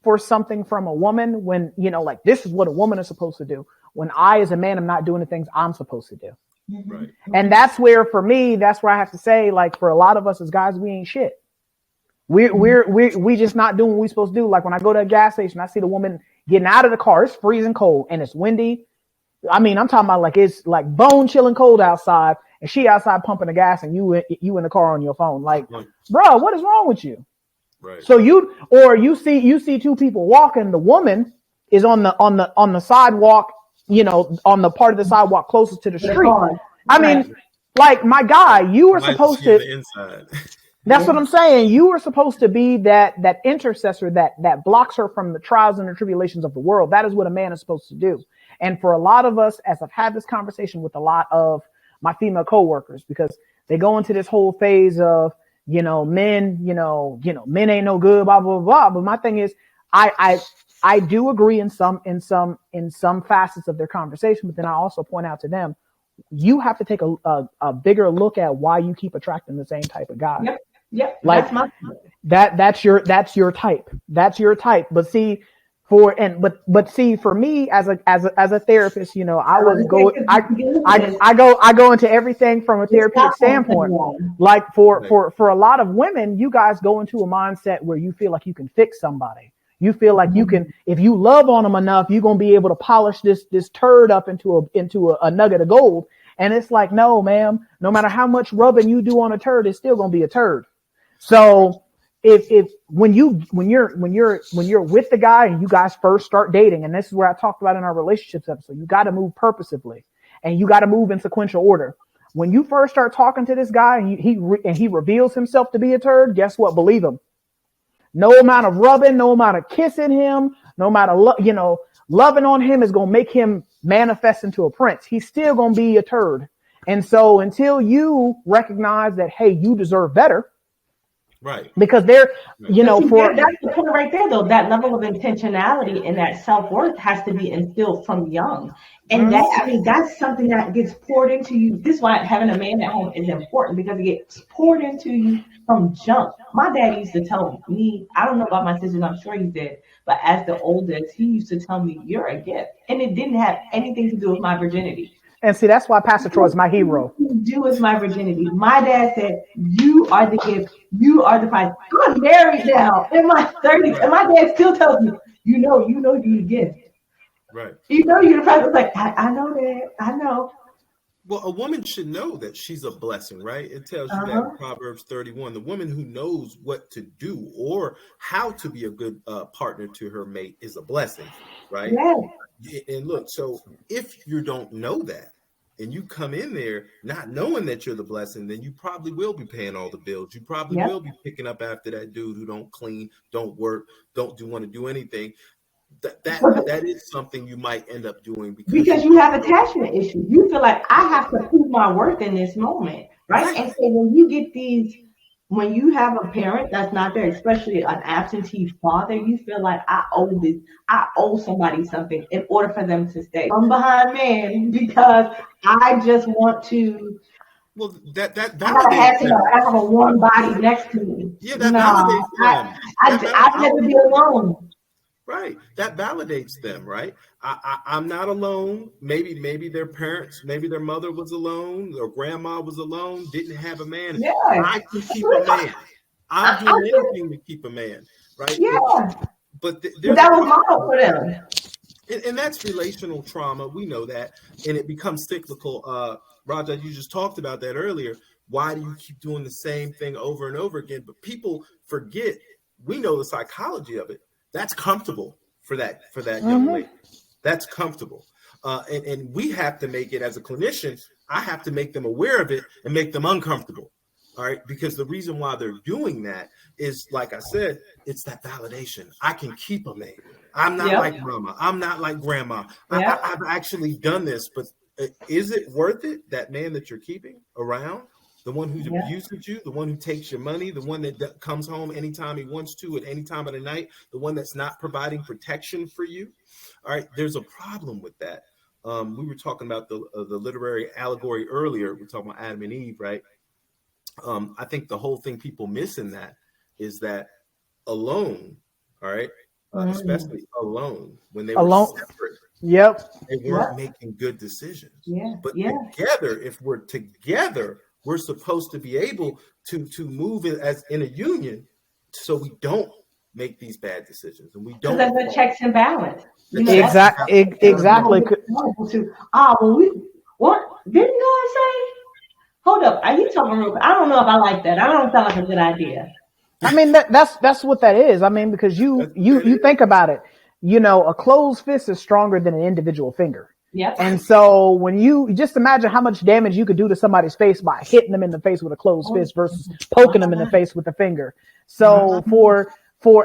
for something from a woman when, like this is what a woman is supposed to do. When I, as a man, am not doing the things I'm supposed to do. Right. And that's where, for me, that's where I have to say, like, for a lot of us as guys, we ain't shit. We just not doing what we supposed to do. Like when I go to a gas station, I see the woman getting out of the car. It's freezing cold and it's windy. I mean, I'm talking about like it's like bone chilling cold outside, and she outside pumping the gas, and you in the car on your phone. Like, bro, what is wrong with you? Right. So you see 2 people walking. The woman is on the sidewalk, on the part of the sidewalk closest to the street. I mean, like my guy, you were supposed to. Inside. That's what I'm saying. You were supposed to be that intercessor that blocks her from the trials and the tribulations of the world. That is what a man is supposed to do. And for a lot of us, as I've had this conversation with a lot of my female coworkers, because they go into this whole phase of, men, men ain't no good, blah, blah, blah. But my thing is, I do agree in some facets of their conversation, but then I also point out to them, you have to take a bigger look at why you keep attracting the same type of guy. Yep. Like that's your type. That's your type. But see, for me as a therapist, I go into everything from a therapeutic standpoint. Like for a lot of women, you guys go into a mindset where you feel like you can fix somebody. You feel like you can, if you love on them enough, you're going to be able to polish this turd up into a nugget of gold. And it's like, no, ma'am, no matter how much rubbing you do on a turd, it's still going to be a turd. So when you're with the guy and you guys first start dating, and this is where I talked about in our relationships episode, you got to move purposively and you got to move in sequential order. When you first start talking to this guy and he reveals himself to be a turd, guess what? Believe him. No amount of rubbing, no amount of kissing him, no matter, loving on him is going to make him manifest into a prince. He's still going to be a turd. And so until you recognize that, hey, you deserve better, Right. Because they're, you know, that's the point right there, though. That level of intentionality and that self-worth has to be instilled from young. And that, I mean, that's something that gets poured into you. This is why having a man at home is important, because it gets poured into you from jump. My dad used to tell me, I don't know about my sisters, I'm sure he did, but as the oldest, he used to tell me, you're a gift. And it didn't have anything to do with my virginity. And see, that's why Pastor Troy is my hero. Do with my virginity. My dad said, you are the gift. You are the prize. I'm married now in my 30s. And my dad still tells me, you know you're the gift. Right. You know you're the prize. I was like, I know that. I know. Well, a woman should know that she's a blessing, right? It tells you that in Proverbs 31. The woman who knows what to do or how to be a good partner to her mate is a blessing, right? Yeah. And look, so if you don't know that, and you come in there not knowing that you're the blessing, then you probably will be paying all the bills. You probably will be picking up after that dude who don't clean, don't work, want to do anything. That is something you might end up doing because you have attachment issues. You feel like I have to prove my worth in this moment, right? And so when you have a parent that's not there, especially an absentee father, you feel like I owe somebody something in order for them to stay. I'm behind man because I just want to. Well, that I have a warm body next to me. Yeah, that validates them. I'd never be alone. Right. That validates them, right? I'm not alone. Maybe their parents, maybe their mother was alone or grandma was alone, didn't have a man. Yeah. I can keep a man. I'm doing anything to keep a man, right? Yeah. But that was model for them. And that's relational trauma. We know that. And it becomes cyclical. Raja, you just talked about that earlier. Why do you keep doing the same thing over and over again? But people forget, we know the psychology of it. That's comfortable for that young lady. That's comfortable. And we have to make it, as a clinician, I have to make them aware of it and make them uncomfortable. All right. Because the reason why they're doing that is, like I said, it's that validation. I can keep a man. I'm not like mama. I'm not like grandma. I've actually done this, but is it worth it? That man that you're keeping around? The one who's abuses you, the one who takes your money, the one that comes home anytime he wants to at any time of the night, the one that's not providing protection for you. All right, there's a problem with that. We were talking about the literary allegory earlier. We're talking about Adam and Eve, right? I think the whole thing people miss in that is that alone, all right, especially alone, when they were separate, they weren't making good decisions. But together, if we're together, we're supposed to be able to move as in a union, so we don't make these bad decisions and we don't. There's the checks and balance. Exactly. What didn't God say? Hold up, are you talking real quick? I don't know if I like that. I don't sound like a good idea. I mean, that's what that is. I mean, because you think about it. You know, a closed fist is stronger than an individual finger. Yeah. And so when you just imagine how much damage you could do to somebody's face by hitting them in the face with a closed fist versus poking them in the face with a finger. So for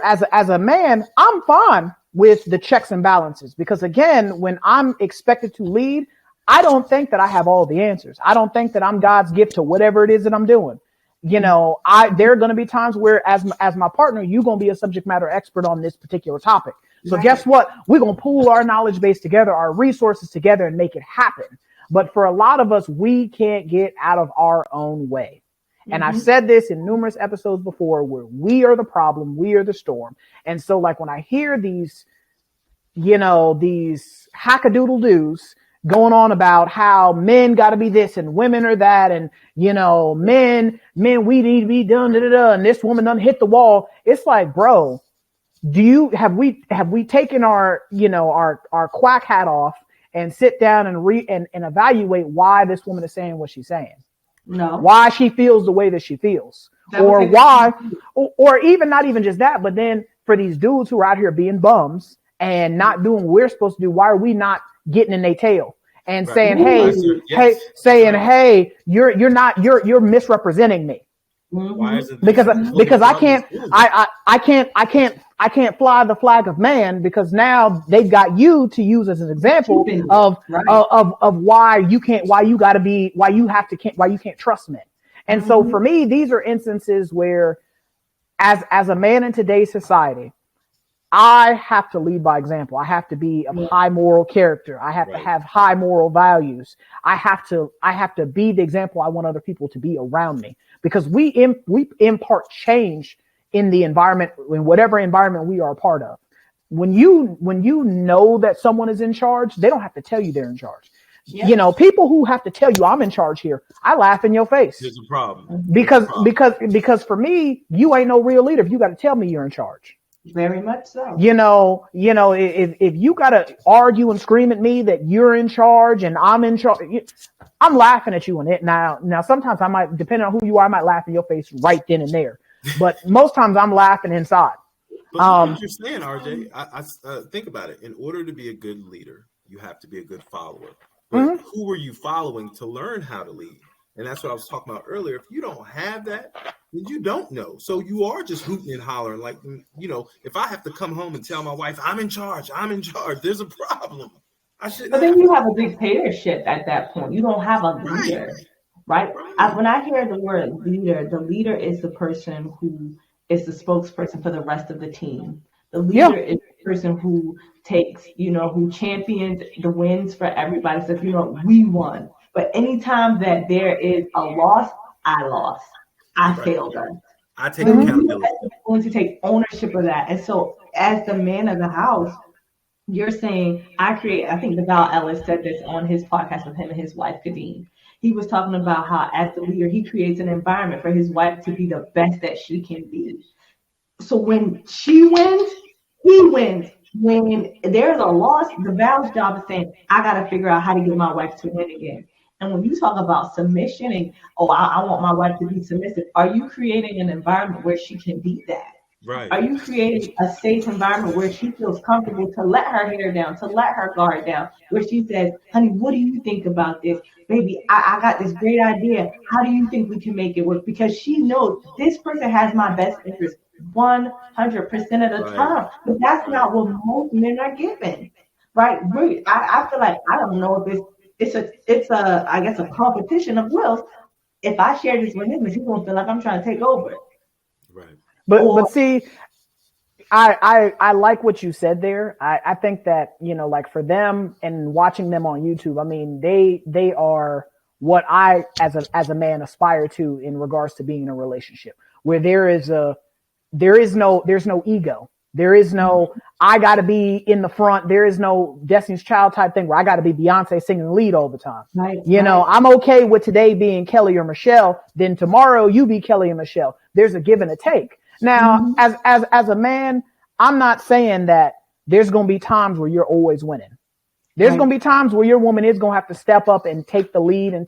as a man, I'm fine with the checks and balances, because again, when I'm expected to lead, I don't think that I have all the answers. I don't think that I'm God's gift to whatever it is that I'm doing. You know, there are going to be times where as my partner, you're going to be a subject matter expert on this particular topic. So guess what? We're going to pool our knowledge base together, our resources together, and make it happen. But for a lot of us, we can't get out of our own way. And I've said this in numerous episodes before, where we are the problem, we are the storm. And so like when I hear these, you know, these hackadoodle-doos going on about how men got to be this and women are that, and, you know, men, we need to be done, and this woman done hit the wall. It's like, bro, have we taken our, you know, our quack hat off and sit down and evaluate why this woman is saying what she's saying? No. Why she feels the way that she feels, or why, or even not even just that, but then for these dudes who are out here being bums and not doing what we're supposed to do, why are we not getting in their tail and saying, hey, you're misrepresenting me. Why is it because I can't fly the flag of man, because now they've got you to use as an example of why you can't trust men. And so for me, these are instances where as a man in today's society, I have to lead by example. I have to be of high moral character. I have to have high moral values. I have to be the example I want other people to be around me, because we impart change in the environment, in whatever environment we are a part of. When you know that someone is in charge, they don't have to tell you they're in charge. Yes. You know, people who have to tell you I'm in charge here, I laugh in your face. There's a problem. Because for me, you ain't no real leader if you got to tell me you're in charge. Very much so. You know, if you got to argue and scream at me that you're in charge and I'm in charge, I'm laughing at you on it. Now sometimes I might, depending on who you are, I might laugh in your face right then and there. But most times I'm laughing inside. But what you're saying, RJ, I think about it. In order to be a good leader, you have to be a good follower. But who are you following to learn how to lead? And that's what I was talking about earlier. If you don't have that, then you don't know. So you are just hooting and hollering. Like, you know, if I have to come home and tell my wife, I'm in charge, there's a problem. But then you have a dictatorship at that point. You don't have a leader, right? When I hear the word leader, the leader is the person who is the spokesperson for the rest of the team. The leader is the person who takes, who champions the wins for everybody. So, we won. But anytime that there is a loss, I lost. I failed us. I take accountability. I'm going to take ownership of that. And so as the man of the house, you're saying, I think Deval Ellis said this on his podcast with him and his wife, Kadeen. He was talking about how as the leader, he creates an environment for his wife to be the best that she can be. So when she wins, he wins. When there's a loss, the Val's job is saying, I got to figure out how to get my wife to win again. And when you talk about submission and, I want my wife to be submissive, are you creating an environment where she can be that? Right. Are you creating a safe environment where she feels comfortable to let her hair down, to let her guard down, where she says, honey, what do you think about this? Baby, I got this great idea. How do you think we can make it work? Because she knows this person has my best interest 100% of the time. But that's not what most men are given, right? I feel like, I don't know if it's a competition of wills. If I share this with him, he's gonna feel like I'm trying to take over. Right. But see, I like what you said there. I think that, like for them and watching them on YouTube, I mean, they are what I as a man aspire to in regards to being in a relationship where there's no ego. There is no, I got to be in the front. There is no Destiny's Child type thing where I got to be Beyonce singing the lead all the time. Right, I'm okay with today being Kelly or Michelle. Then tomorrow you be Kelly and Michelle. There's a give and a take. Now, as a man, I'm not saying that there's going to be times where you're always winning. There's going to be times where your woman is going to have to step up and take the lead and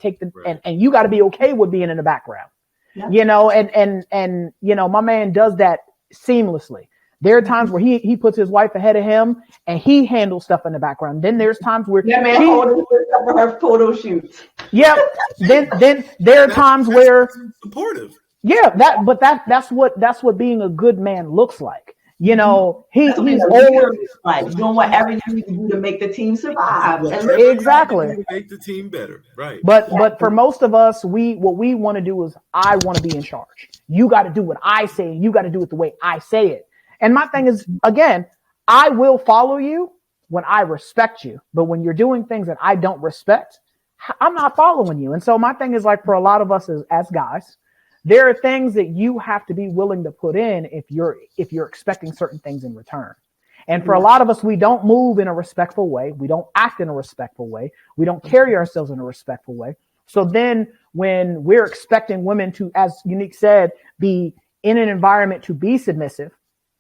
and you got to be okay with being in the background. Yeah. And my man does that seamlessly. There are times where he puts his wife ahead of him and he handles stuff in the background. Then there's times where her photo shoots. Yeah. then there are times where supportive. Yeah, that's what being a good man looks like. He's always like doing whatever you need to do to make the team survive. Exactly. Make the team better. Right. But for most of us, what we want to do is I want to be in charge. You got to do what I say. You got to do it the way I say it. And my thing is, again, I will follow you when I respect you. But when you're doing things that I don't respect, I'm not following you. And so my thing is like for a lot of us as guys, there are things that you have to be willing to put in if you're expecting certain things in return. And for a lot of us, we don't move in a respectful way. We don't act in a respectful way. We don't carry ourselves in a respectful way. So then when we're expecting women to, as Unique said, be in an environment to be submissive,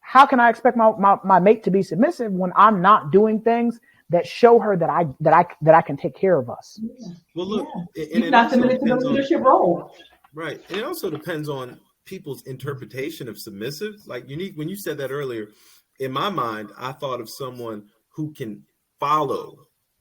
how can I expect my mate to be submissive when I'm not doing things that show her that I can take care of us? Well, look, you're not submitted to the leadership role. Right. And it also depends on people's interpretation of submissive. Like Unique, when you said that earlier, in my mind, I thought of someone who can follow.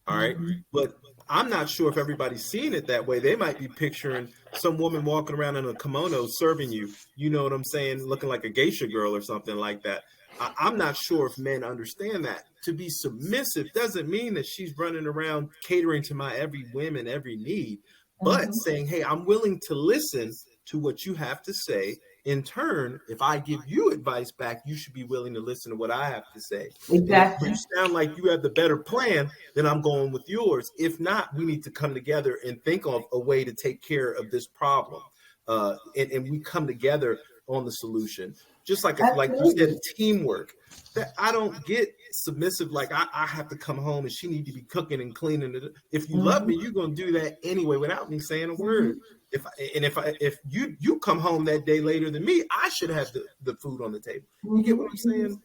All right. But I'm not sure if everybody's seeing it that way. They might be picturing some woman walking around in a kimono serving you. You know what I'm saying? Looking like a geisha girl or something like that. I'm not sure if men understand that. To be submissive doesn't mean that she's running around catering to my every whim and every need. But saying, hey, I'm willing to listen to what you have to say in turn, if I give you advice back, you should be willing to listen to what I have to say. Exactly. And if you sound like you have the better plan, then I'm going with yours. If not, we need to come together and think of a way to take care of this problem. And we come together on the solution. Just like you said, teamwork. That I don't get submissive. Like I have to come home and she need to be cooking and cleaning. If you love me, you're gonna do that anyway without me saying a word. If you come home that day later than me, I should have the food on the table. You get what I'm saying?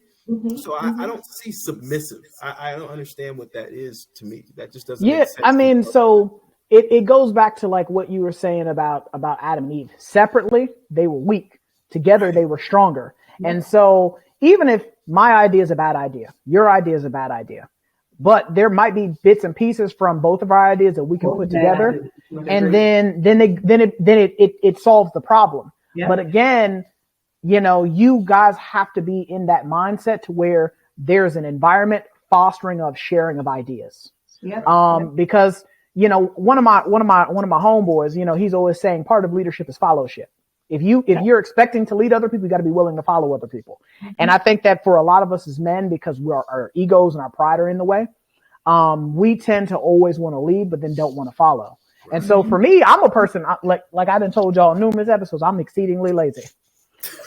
So I don't see submissive. I don't understand what that is to me. That just doesn't make sense. I mean, so it goes back to like what you were saying about Adam and Eve. Separately, they were weak. Together, they were stronger. And so even if my idea is a bad idea, your idea is a bad idea, but there might be bits and pieces from both of our ideas that we can put together, and then it solves the problem. Yeah. But again, you know, you guys have to be in that mindset to where there's an environment fostering of sharing of ideas. Yeah. Because, you know, one of my homeboys, you know, he's always saying part of leadership is fellowship. If you're expecting to lead other people, you got to be willing to follow other people. And I think that for a lot of us as men, because our egos and our pride are in the way, we tend to always want to lead, but then don't want to follow. And so for me, I'm a person, like I've been told y'all in numerous episodes, I'm exceedingly lazy.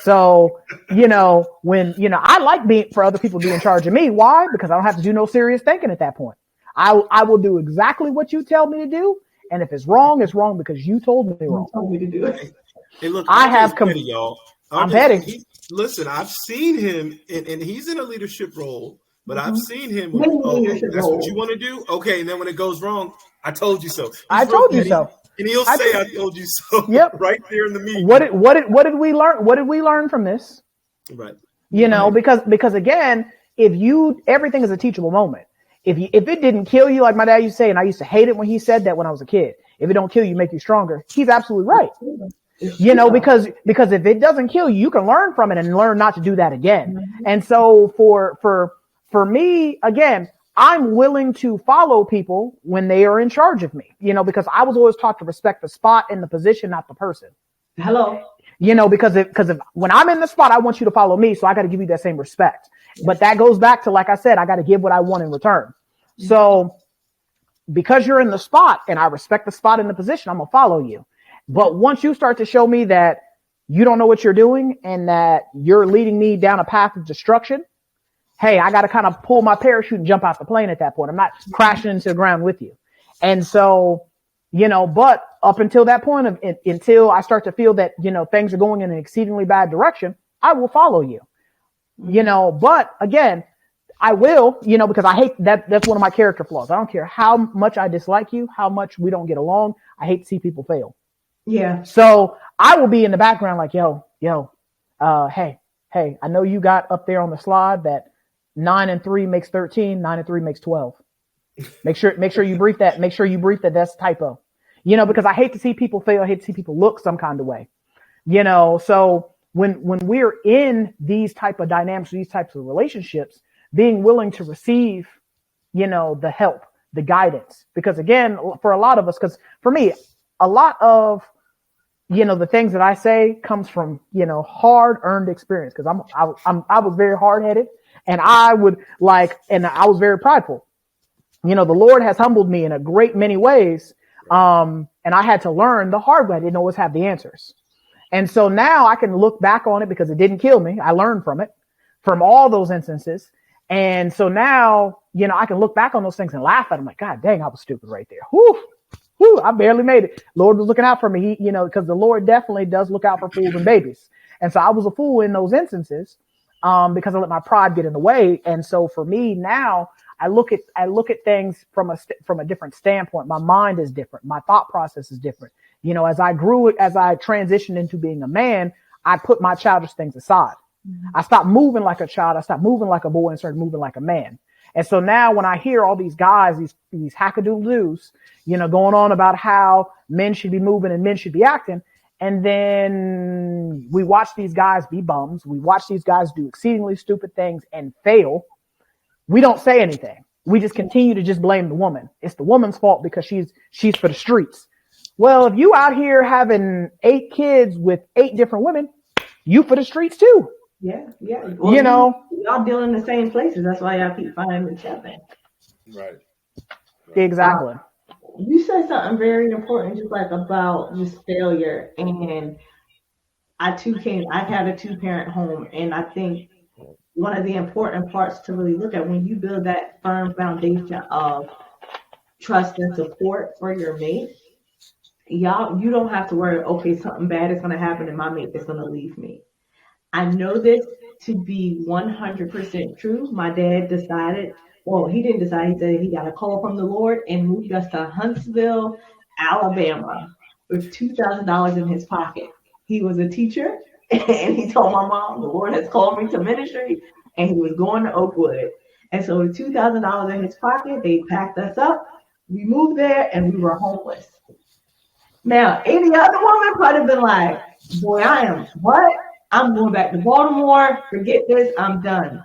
So, you know, when, you know, I like for other people to be in charge of me. Why? Because I don't have to do no serious thinking at that point. I will do exactly what you tell me to do. And if it's wrong because you told me wrong. You told me to do it. Hey, look, y'all. I'm petty. Listen, I've seen him, and he's in a leadership role, but I've seen him. That's what you want to do? Okay, and then when it goes wrong, I told you so. I told you so. And he'll say, I told you so. Yep. Right there in the meeting. What did we learn? What did we learn from this? Right. You know, because again, everything is a teachable moment. If it didn't kill you, like my dad used to say, and I used to hate it when he said that when I was a kid, if it don't kill you, make you stronger. He's absolutely right. You know, because if it doesn't kill you, you can learn from it and learn not to do that again. Mm-hmm. And so for me, again, I'm willing to follow people when they are in charge of me, you know, because I was always taught to respect the spot and the position, not the person. Hello. You know, because if when I'm in the spot, I want you to follow me. So I got to give you that same respect. But that goes back to, like I said, I got to give what I want in return. Mm-hmm. So because you're in the spot and I respect the spot and the position, I'm going to follow you. But once you start to show me that you don't know what you're doing and that you're leading me down a path of destruction, hey, I got to kind of pull my parachute and jump out the plane at that point. I'm not crashing into the ground with you. And so, you know, but up until that point until I start to feel that, you know, things are going in an exceedingly bad direction, I will follow you, you know, but again, I will, you know, because I hate that. That's one of my character flaws. I don't care how much I dislike you, how much we don't get along. I hate to see people fail. Yeah. So I will be in the background like, yo, hey, I know you got up there on the slide that 9 and 3 makes 13, 9 and 3 makes 12. Make sure you brief that. Make sure you brief that that's typo, you know, because I hate to see people fail. I hate to see people look some kind of way, you know. So when we're in these type of dynamics, these types of relationships, being willing to receive, you know, the help, the guidance, because again, for a lot of us, because for me, a lot of, you know, the things that I say comes from, you know, hard earned experience. Cause I was very hard headed and I was very prideful. You know, the Lord has humbled me in a great many ways. And I had to learn the hard way. I didn't always have the answers. And so now I can look back on it because it didn't kill me. I learned from it, from all those instances. And so now, you know, I can look back on those things and laugh at them like, God dang, I was stupid right there. Whew, I barely made it. Lord was looking out for me. He, you know, because the Lord definitely does look out for fools and babies. And so I was a fool in those instances, because I let my pride get in the way. And so for me now, I look at things from a different standpoint. My mind is different. My thought process is different. You know, as I transitioned into being a man, I put my childish things aside. Mm-hmm. I stopped moving like a child. I stopped moving like a boy and started moving like a man. And so now when I hear all these guys, these hackadoodle-doos, you know, going on about how men should be moving and men should be acting, and then we watch these guys be bums, we watch these guys do exceedingly stupid things and fail, we don't say anything. We just continue to just blame the woman. It's the woman's fault because she's for the streets. Well, if you out here having 8 kids with 8 different women, You for the streets too. Yeah. Well, y'all deal in the same places. That's why y'all keep finding each other. Right. Exactly. You said something very important, just like about just failure. And I had a 2-parent home, and I think one of the important parts to really look at when you build that firm foundation of trust and support for your mate, you don't have to worry, okay, something bad is going to happen and my mate is going to leave me. I know this to be 100% true. My dad decided, well, he didn't decide, he said he got a call from the Lord and moved us to Huntsville, Alabama with $2,000 in his pocket. He was a teacher and he told my mom, the Lord has called me to ministry, and he was going to Oakwood. And so with $2,000 in his pocket, they packed us up. We moved there and we were homeless. Now, any other woman probably have been like, boy, I'm going back to Baltimore. Forget this. I'm done.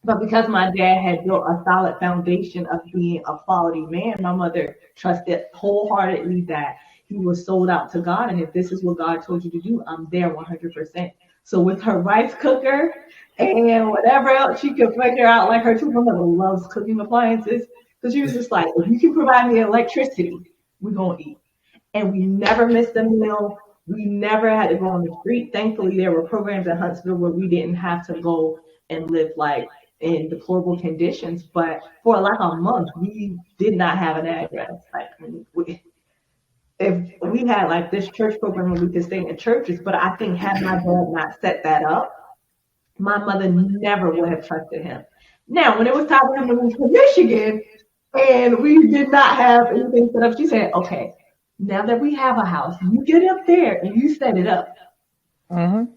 But because my dad had built a solid foundation of being a quality man, my mother trusted wholeheartedly that he was sold out to God. And if this is what God told you to do, I'm there 100%. So with her rice cooker and whatever else she could figure out, like her two mother loves cooking appliances. So she was just like, if you can provide me electricity, we're going to eat. And we never missed a meal. We never had to go on the street. Thankfully, there were programs in Huntsville where we didn't have to go and live like in deplorable conditions. But for like a month, we did not have an address. Like if we had like this church program where we could stay in churches, but I think had my dad not set that up, my mother never would have trusted him. Now, when it was time for him to move to Michigan and we did not have anything set up, she said, okay, now that we have a house, you get up there and you set it up. Mm-hmm.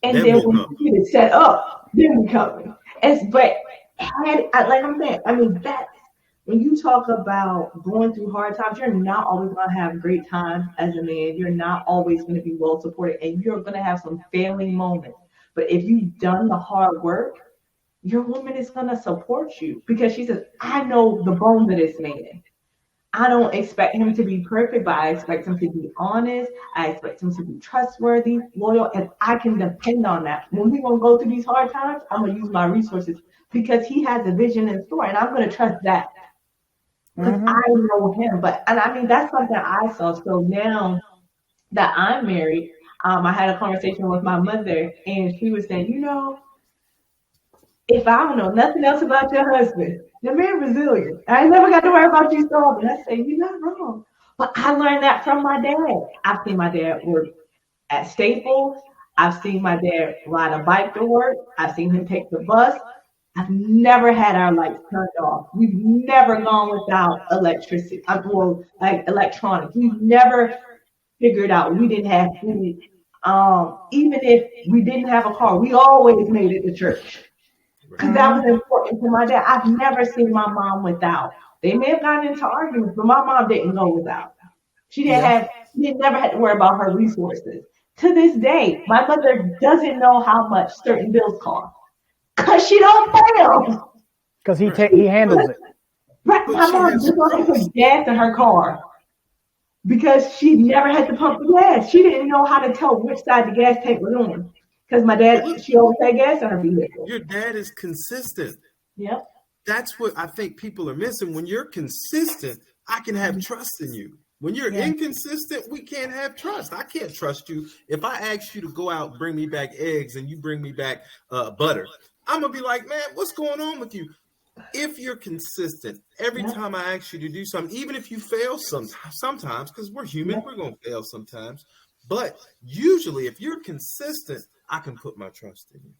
And then when you get it set up, then we come. But like I'm saying, I mean, that's when you talk about going through hard times, you're not always going to have great time as a man. You're not always going to be well supported, and you're going to have some failing moments. But if you've done the hard work, your woman is going to support you because she says, I know the bone that it's made in. I don't expect him to be perfect, but I expect him to be honest. I expect him to be trustworthy, loyal, and I can depend on that. When we're going to go through these hard times, I'm going to use my resources because he has a vision in store, and I'm going to trust that because I know him. And I mean, that's something I saw. So now that I'm married, I had a conversation with my mother, and she was saying, if I don't know nothing else about your husband, the man resilient. I ain't never got to worry about you starving. I say, you're not wrong. But I learned that from my dad. I've seen my dad work at Staples. I've seen my dad ride a bike to work. I've seen him take the bus. I've never had our lights turned off. We've never gone without electricity. Like electronics. We've never figured out we didn't have food. Even if we didn't have a car, we always made it to church. Because that was important to my dad. I've never seen my mom without. They may have gotten into arguments, but my mom didn't go without. She never had to worry about her resources. To this day, my mother doesn't know how much certain bills cost. Because she don't pay them. Because he handles it. Right. My mom just wanted to put gas in her car. Because she never had to pump the gas. She didn't know how to tell which side the gas tank was on. Because my dad, she always had gas in her vehicle. Your dad is consistent. Yep. That's what I think people are missing. When you're consistent, I can have trust in you. When you're inconsistent, we can't have trust. I can't trust you. If I ask you to go out and bring me back eggs and you bring me back butter, I'm going to be like, man, what's going on with you? If you're consistent, every time I ask you to do something, even if you fail sometimes, because we're human, we're going to fail sometimes. But usually, if you're consistent, I can put my trust in you.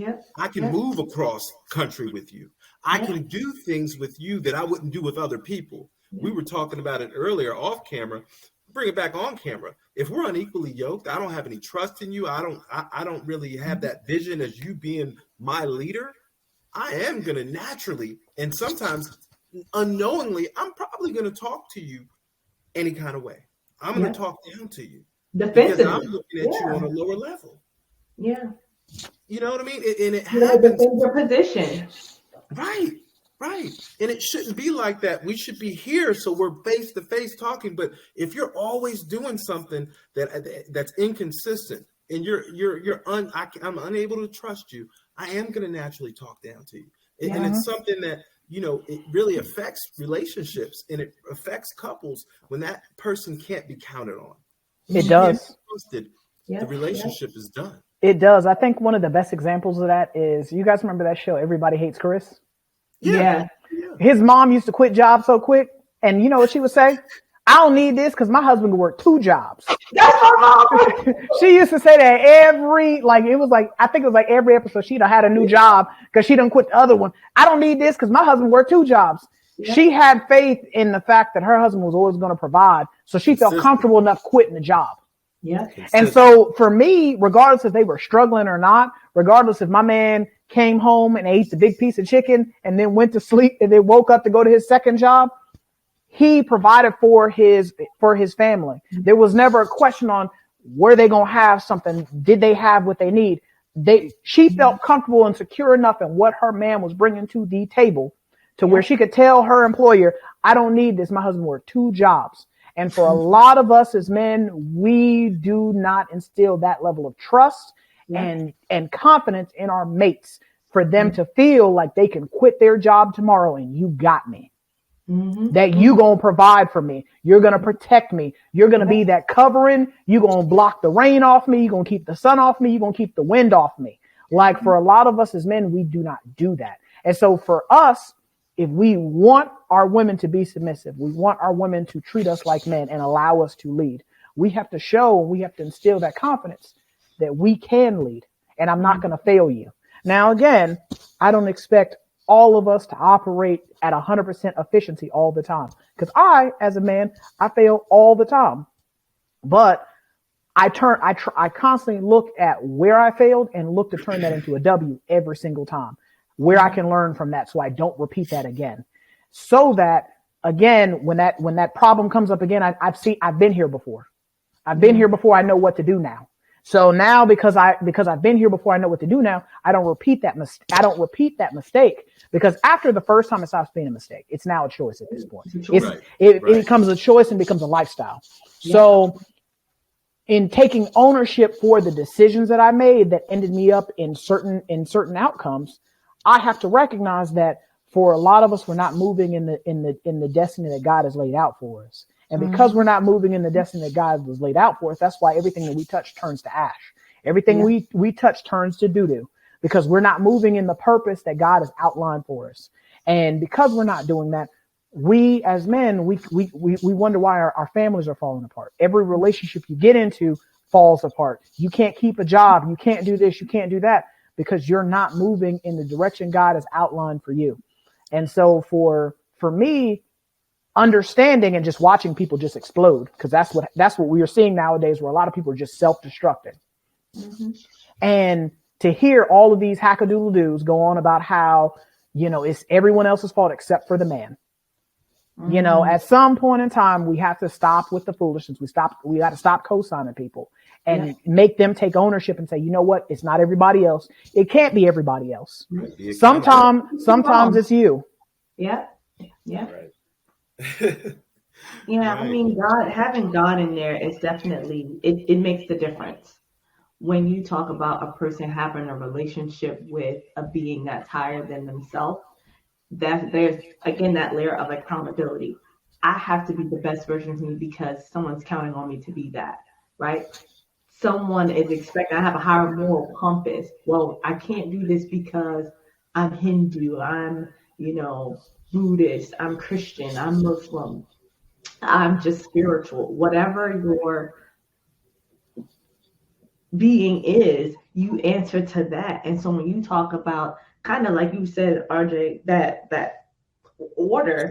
Yep. I can move across country with you. I can do things with you that I wouldn't do with other people. We were talking about it earlier off camera. Bring it back on camera. If we're unequally yoked, I don't have any trust in you. I don't really have that vision as you being my leader. I am going to naturally, and sometimes unknowingly, I'm probably going to talk to you any kind of way. I'm going to talk down to you. Because I'm looking at you on a lower level. Yeah. You know what I mean? And it happens. Defend your position. Right. And it shouldn't be like that. We should be here so we're face to face talking. But if you're always doing something that's inconsistent, and I'm unable to trust you, I am going to naturally talk down to you. And it's something that, it really affects relationships, and it affects couples when that person can't be counted on. It does. Trusted, the relationship is done. It does. I think one of the best examples of that is, you guys remember that show, Everybody Hates Chris? Yeah. His mom used to quit jobs so quick. And you know what she would say? I don't need this because my husband could work 2 jobs. That's my mom. She used to say that I think it was like every episode she'd have had a new job because she done quit the other one. I don't need this because my husband worked 2 jobs. Yeah. She had faith in the fact that her husband was always going to provide. So she felt comfortable enough quitting the job. Yeah. And so for me, regardless if they were struggling or not, regardless if my man came home and ate the big piece of chicken and then went to sleep and then woke up to go to his second job, he provided for his family. There was never a question on were they going to have something? Did they have what they need? She felt comfortable and secure enough in what her man was bringing to the table to where she could tell her employer, I don't need this. My husband worked 2 jobs. And for a lot of us as men, we do not instill that level of trust and confidence in our mates for them to feel like they can quit their job tomorrow and you got me. That you gonna provide for me. You're gonna protect me. You're gonna be that covering. You're gonna block the rain off me. You're gonna keep the sun off me. You're gonna keep the wind off me. Like for a lot of us as men, we do not do that. And so for us, if we want our women to be submissive, we want our women to treat us like men and allow us to lead, we have to show, we have to instill that confidence that we can lead and I'm not going to fail you. Now, again, I don't expect all of us to operate at 100% efficiency all the time because as a man, I fail all the time, but I constantly look at where I failed and look to turn that into a W every single time, where I can learn from that so I don't repeat that again. So that, again, when that problem comes up again, I've been here before. I've been here before. I know what to do now. So now because I've been here before, I know what to do now. I don't repeat that mistake because after the first time it stops being a mistake. It's now a choice at this point. It becomes a choice and becomes a lifestyle. Yeah. So in taking ownership for the decisions that I made that ended me up in certain outcomes, I have to recognize that for a lot of us, we're not moving in the destiny that God has laid out for us. And because we're not moving in the destiny that God was laid out for us, that's why everything that we touch turns to ash. Everything we touch turns to doo-doo because we're not moving in the purpose that God has outlined for us. And because we're not doing that, we as men, we wonder why our families are falling apart. Every relationship you get into falls apart. You can't keep a job. You can't do this. You can't do that because you're not moving in the direction God has outlined for you. And so for me, understanding and just watching people just explode, because that's what we are seeing nowadays, where a lot of people are just self-destructing. And to hear all of these hackadoodle-doos go on about how, it's everyone else's fault except for the man. At some point in time, we have to stop with the foolishness. We got to stop co-signing people and make them take ownership and say, you know what? It's not everybody else. It can't be everybody else. Sometimes it's you. Yeah. Right. I mean, having God in there is definitely, it makes the difference. When you talk about a person having a relationship with a being that's higher than themselves, that there's, again, that layer of accountability. I have to be the best version of me because someone's counting on me to be that, right? Someone is expecting, I have a higher moral compass. Well, I can't do this because I'm Hindu, I'm, Buddhist, I'm Christian, I'm Muslim, I'm just spiritual. Whatever your being is, you answer to that. And so when you talk about, kind of like you said, RJ, that order,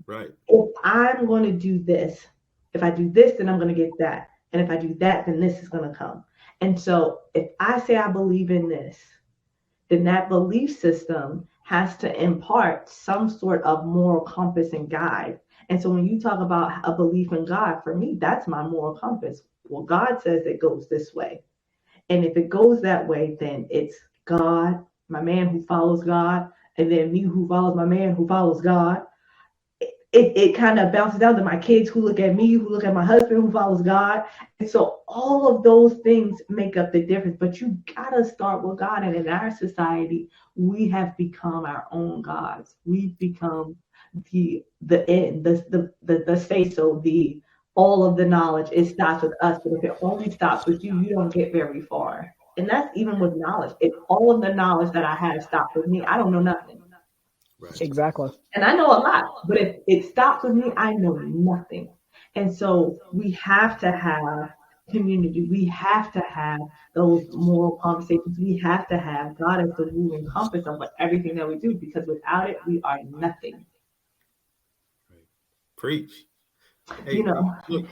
right? If I'm going to do this, if I do this, then I'm going to get that. And if I do that, then this is going to come. And so if I say I believe in this, then that belief system has to impart some sort of moral compass and guide. And so when you talk about a belief in God, for me, that's my moral compass. Well, God says it goes this way. And if it goes that way, then it's God, my man who follows God, and then me who follows my man who follows God. it kind of bounces out to my kids who look at me, who look at my husband who follows God. And so all of those things make up the difference. But you gotta start with God. And in our society, we have become our own gods. We've become the end, the say so, the all of the knowledge. It stops with us. But if it only stops with you, you don't get very far. And that's even with knowledge. If all of the knowledge that I have stopped with me, I don't know nothing. Right. Exactly. And I know a lot, but if it stops with me, I know nothing. And so we have to have community. We have to have those moral conversations. We have to have God as the moving compass of everything that we do, because without it, we are nothing. Right. Preach. Hey, You know, look,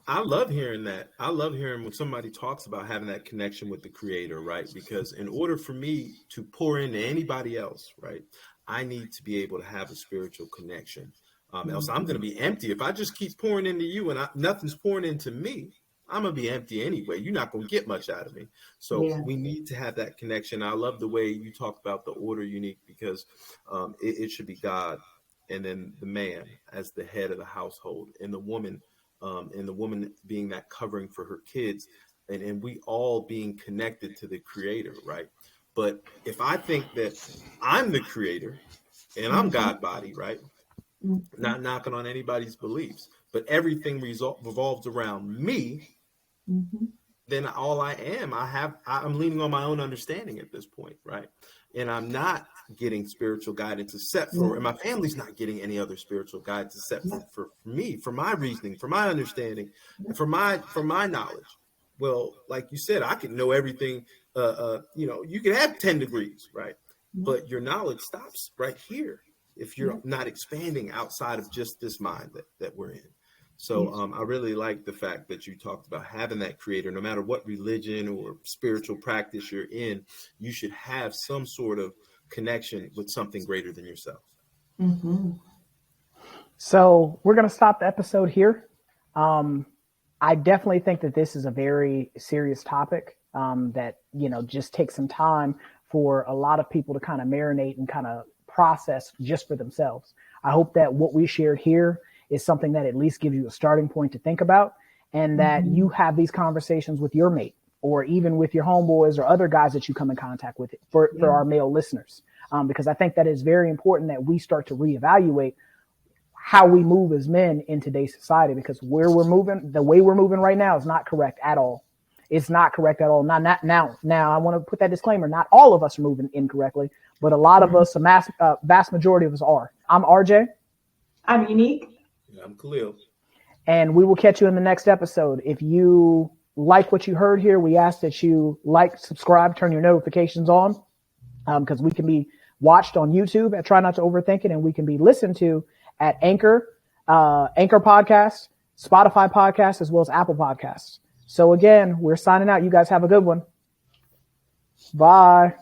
I love hearing that. I love hearing when somebody talks about having that connection with the creator, right? Because in order for me to pour into anybody else, right, I need to be able to have a spiritual connection. Else I'm going to be empty. If I just keep pouring into you and nothing's pouring into me, I'm going to be empty anyway. You're not going to get much out of me. So Yeah. we need to have that connection. I love the way you talk about the order, Unique, because it should be God and then the man as the head of the household, and the woman being that covering for her kids, and we all being connected to the creator, right? But if I think that I'm the creator and I'm God body, right? Not knocking on anybody's beliefs, but everything revolves around me, then all I am, I'm leaning on my own understanding at this point, right? And I'm not getting spiritual guidance except for, and my family's not getting any other spiritual guidance except for me, for my reasoning, for my understanding, and for my knowledge. Well, like you said, I can know everything. You can have 10 degrees, right? But your knowledge stops right here if you're not expanding outside of just this mind that we're in. So I really like the fact that you talked about having that creator. No matter what religion or spiritual practice you're in, you should have some sort of connection with something greater than yourself. So we're going to stop the episode here. I definitely think that this is a very serious topic that, just takes some time for a lot of people to kind of marinate and kind of process just for themselves. I hope that what we shared here is something that at least gives you a starting point to think about, and that you have these conversations with your mate or even with your homeboys or other guys that you come in contact with for our male listeners. Because I think that it's very important that we start to reevaluate how we move as men in today's society, because the way we're moving right now is not correct at all. It's not correct at all. Not now. I want to put that disclaimer. Not all of us are moving incorrectly, but a lot of us, a vast majority of us are. I'm RJ. I'm Unique. I'm Khalil. And we will catch you in the next episode. If you like what you heard here, we ask that you like, subscribe, turn your notifications on, because we can be watched on YouTube at Try Not to Overthink It, and we can be listened to at Anchor Podcasts, Spotify Podcasts, as well as Apple Podcasts. So again, we're signing out. You guys have a good one. Bye.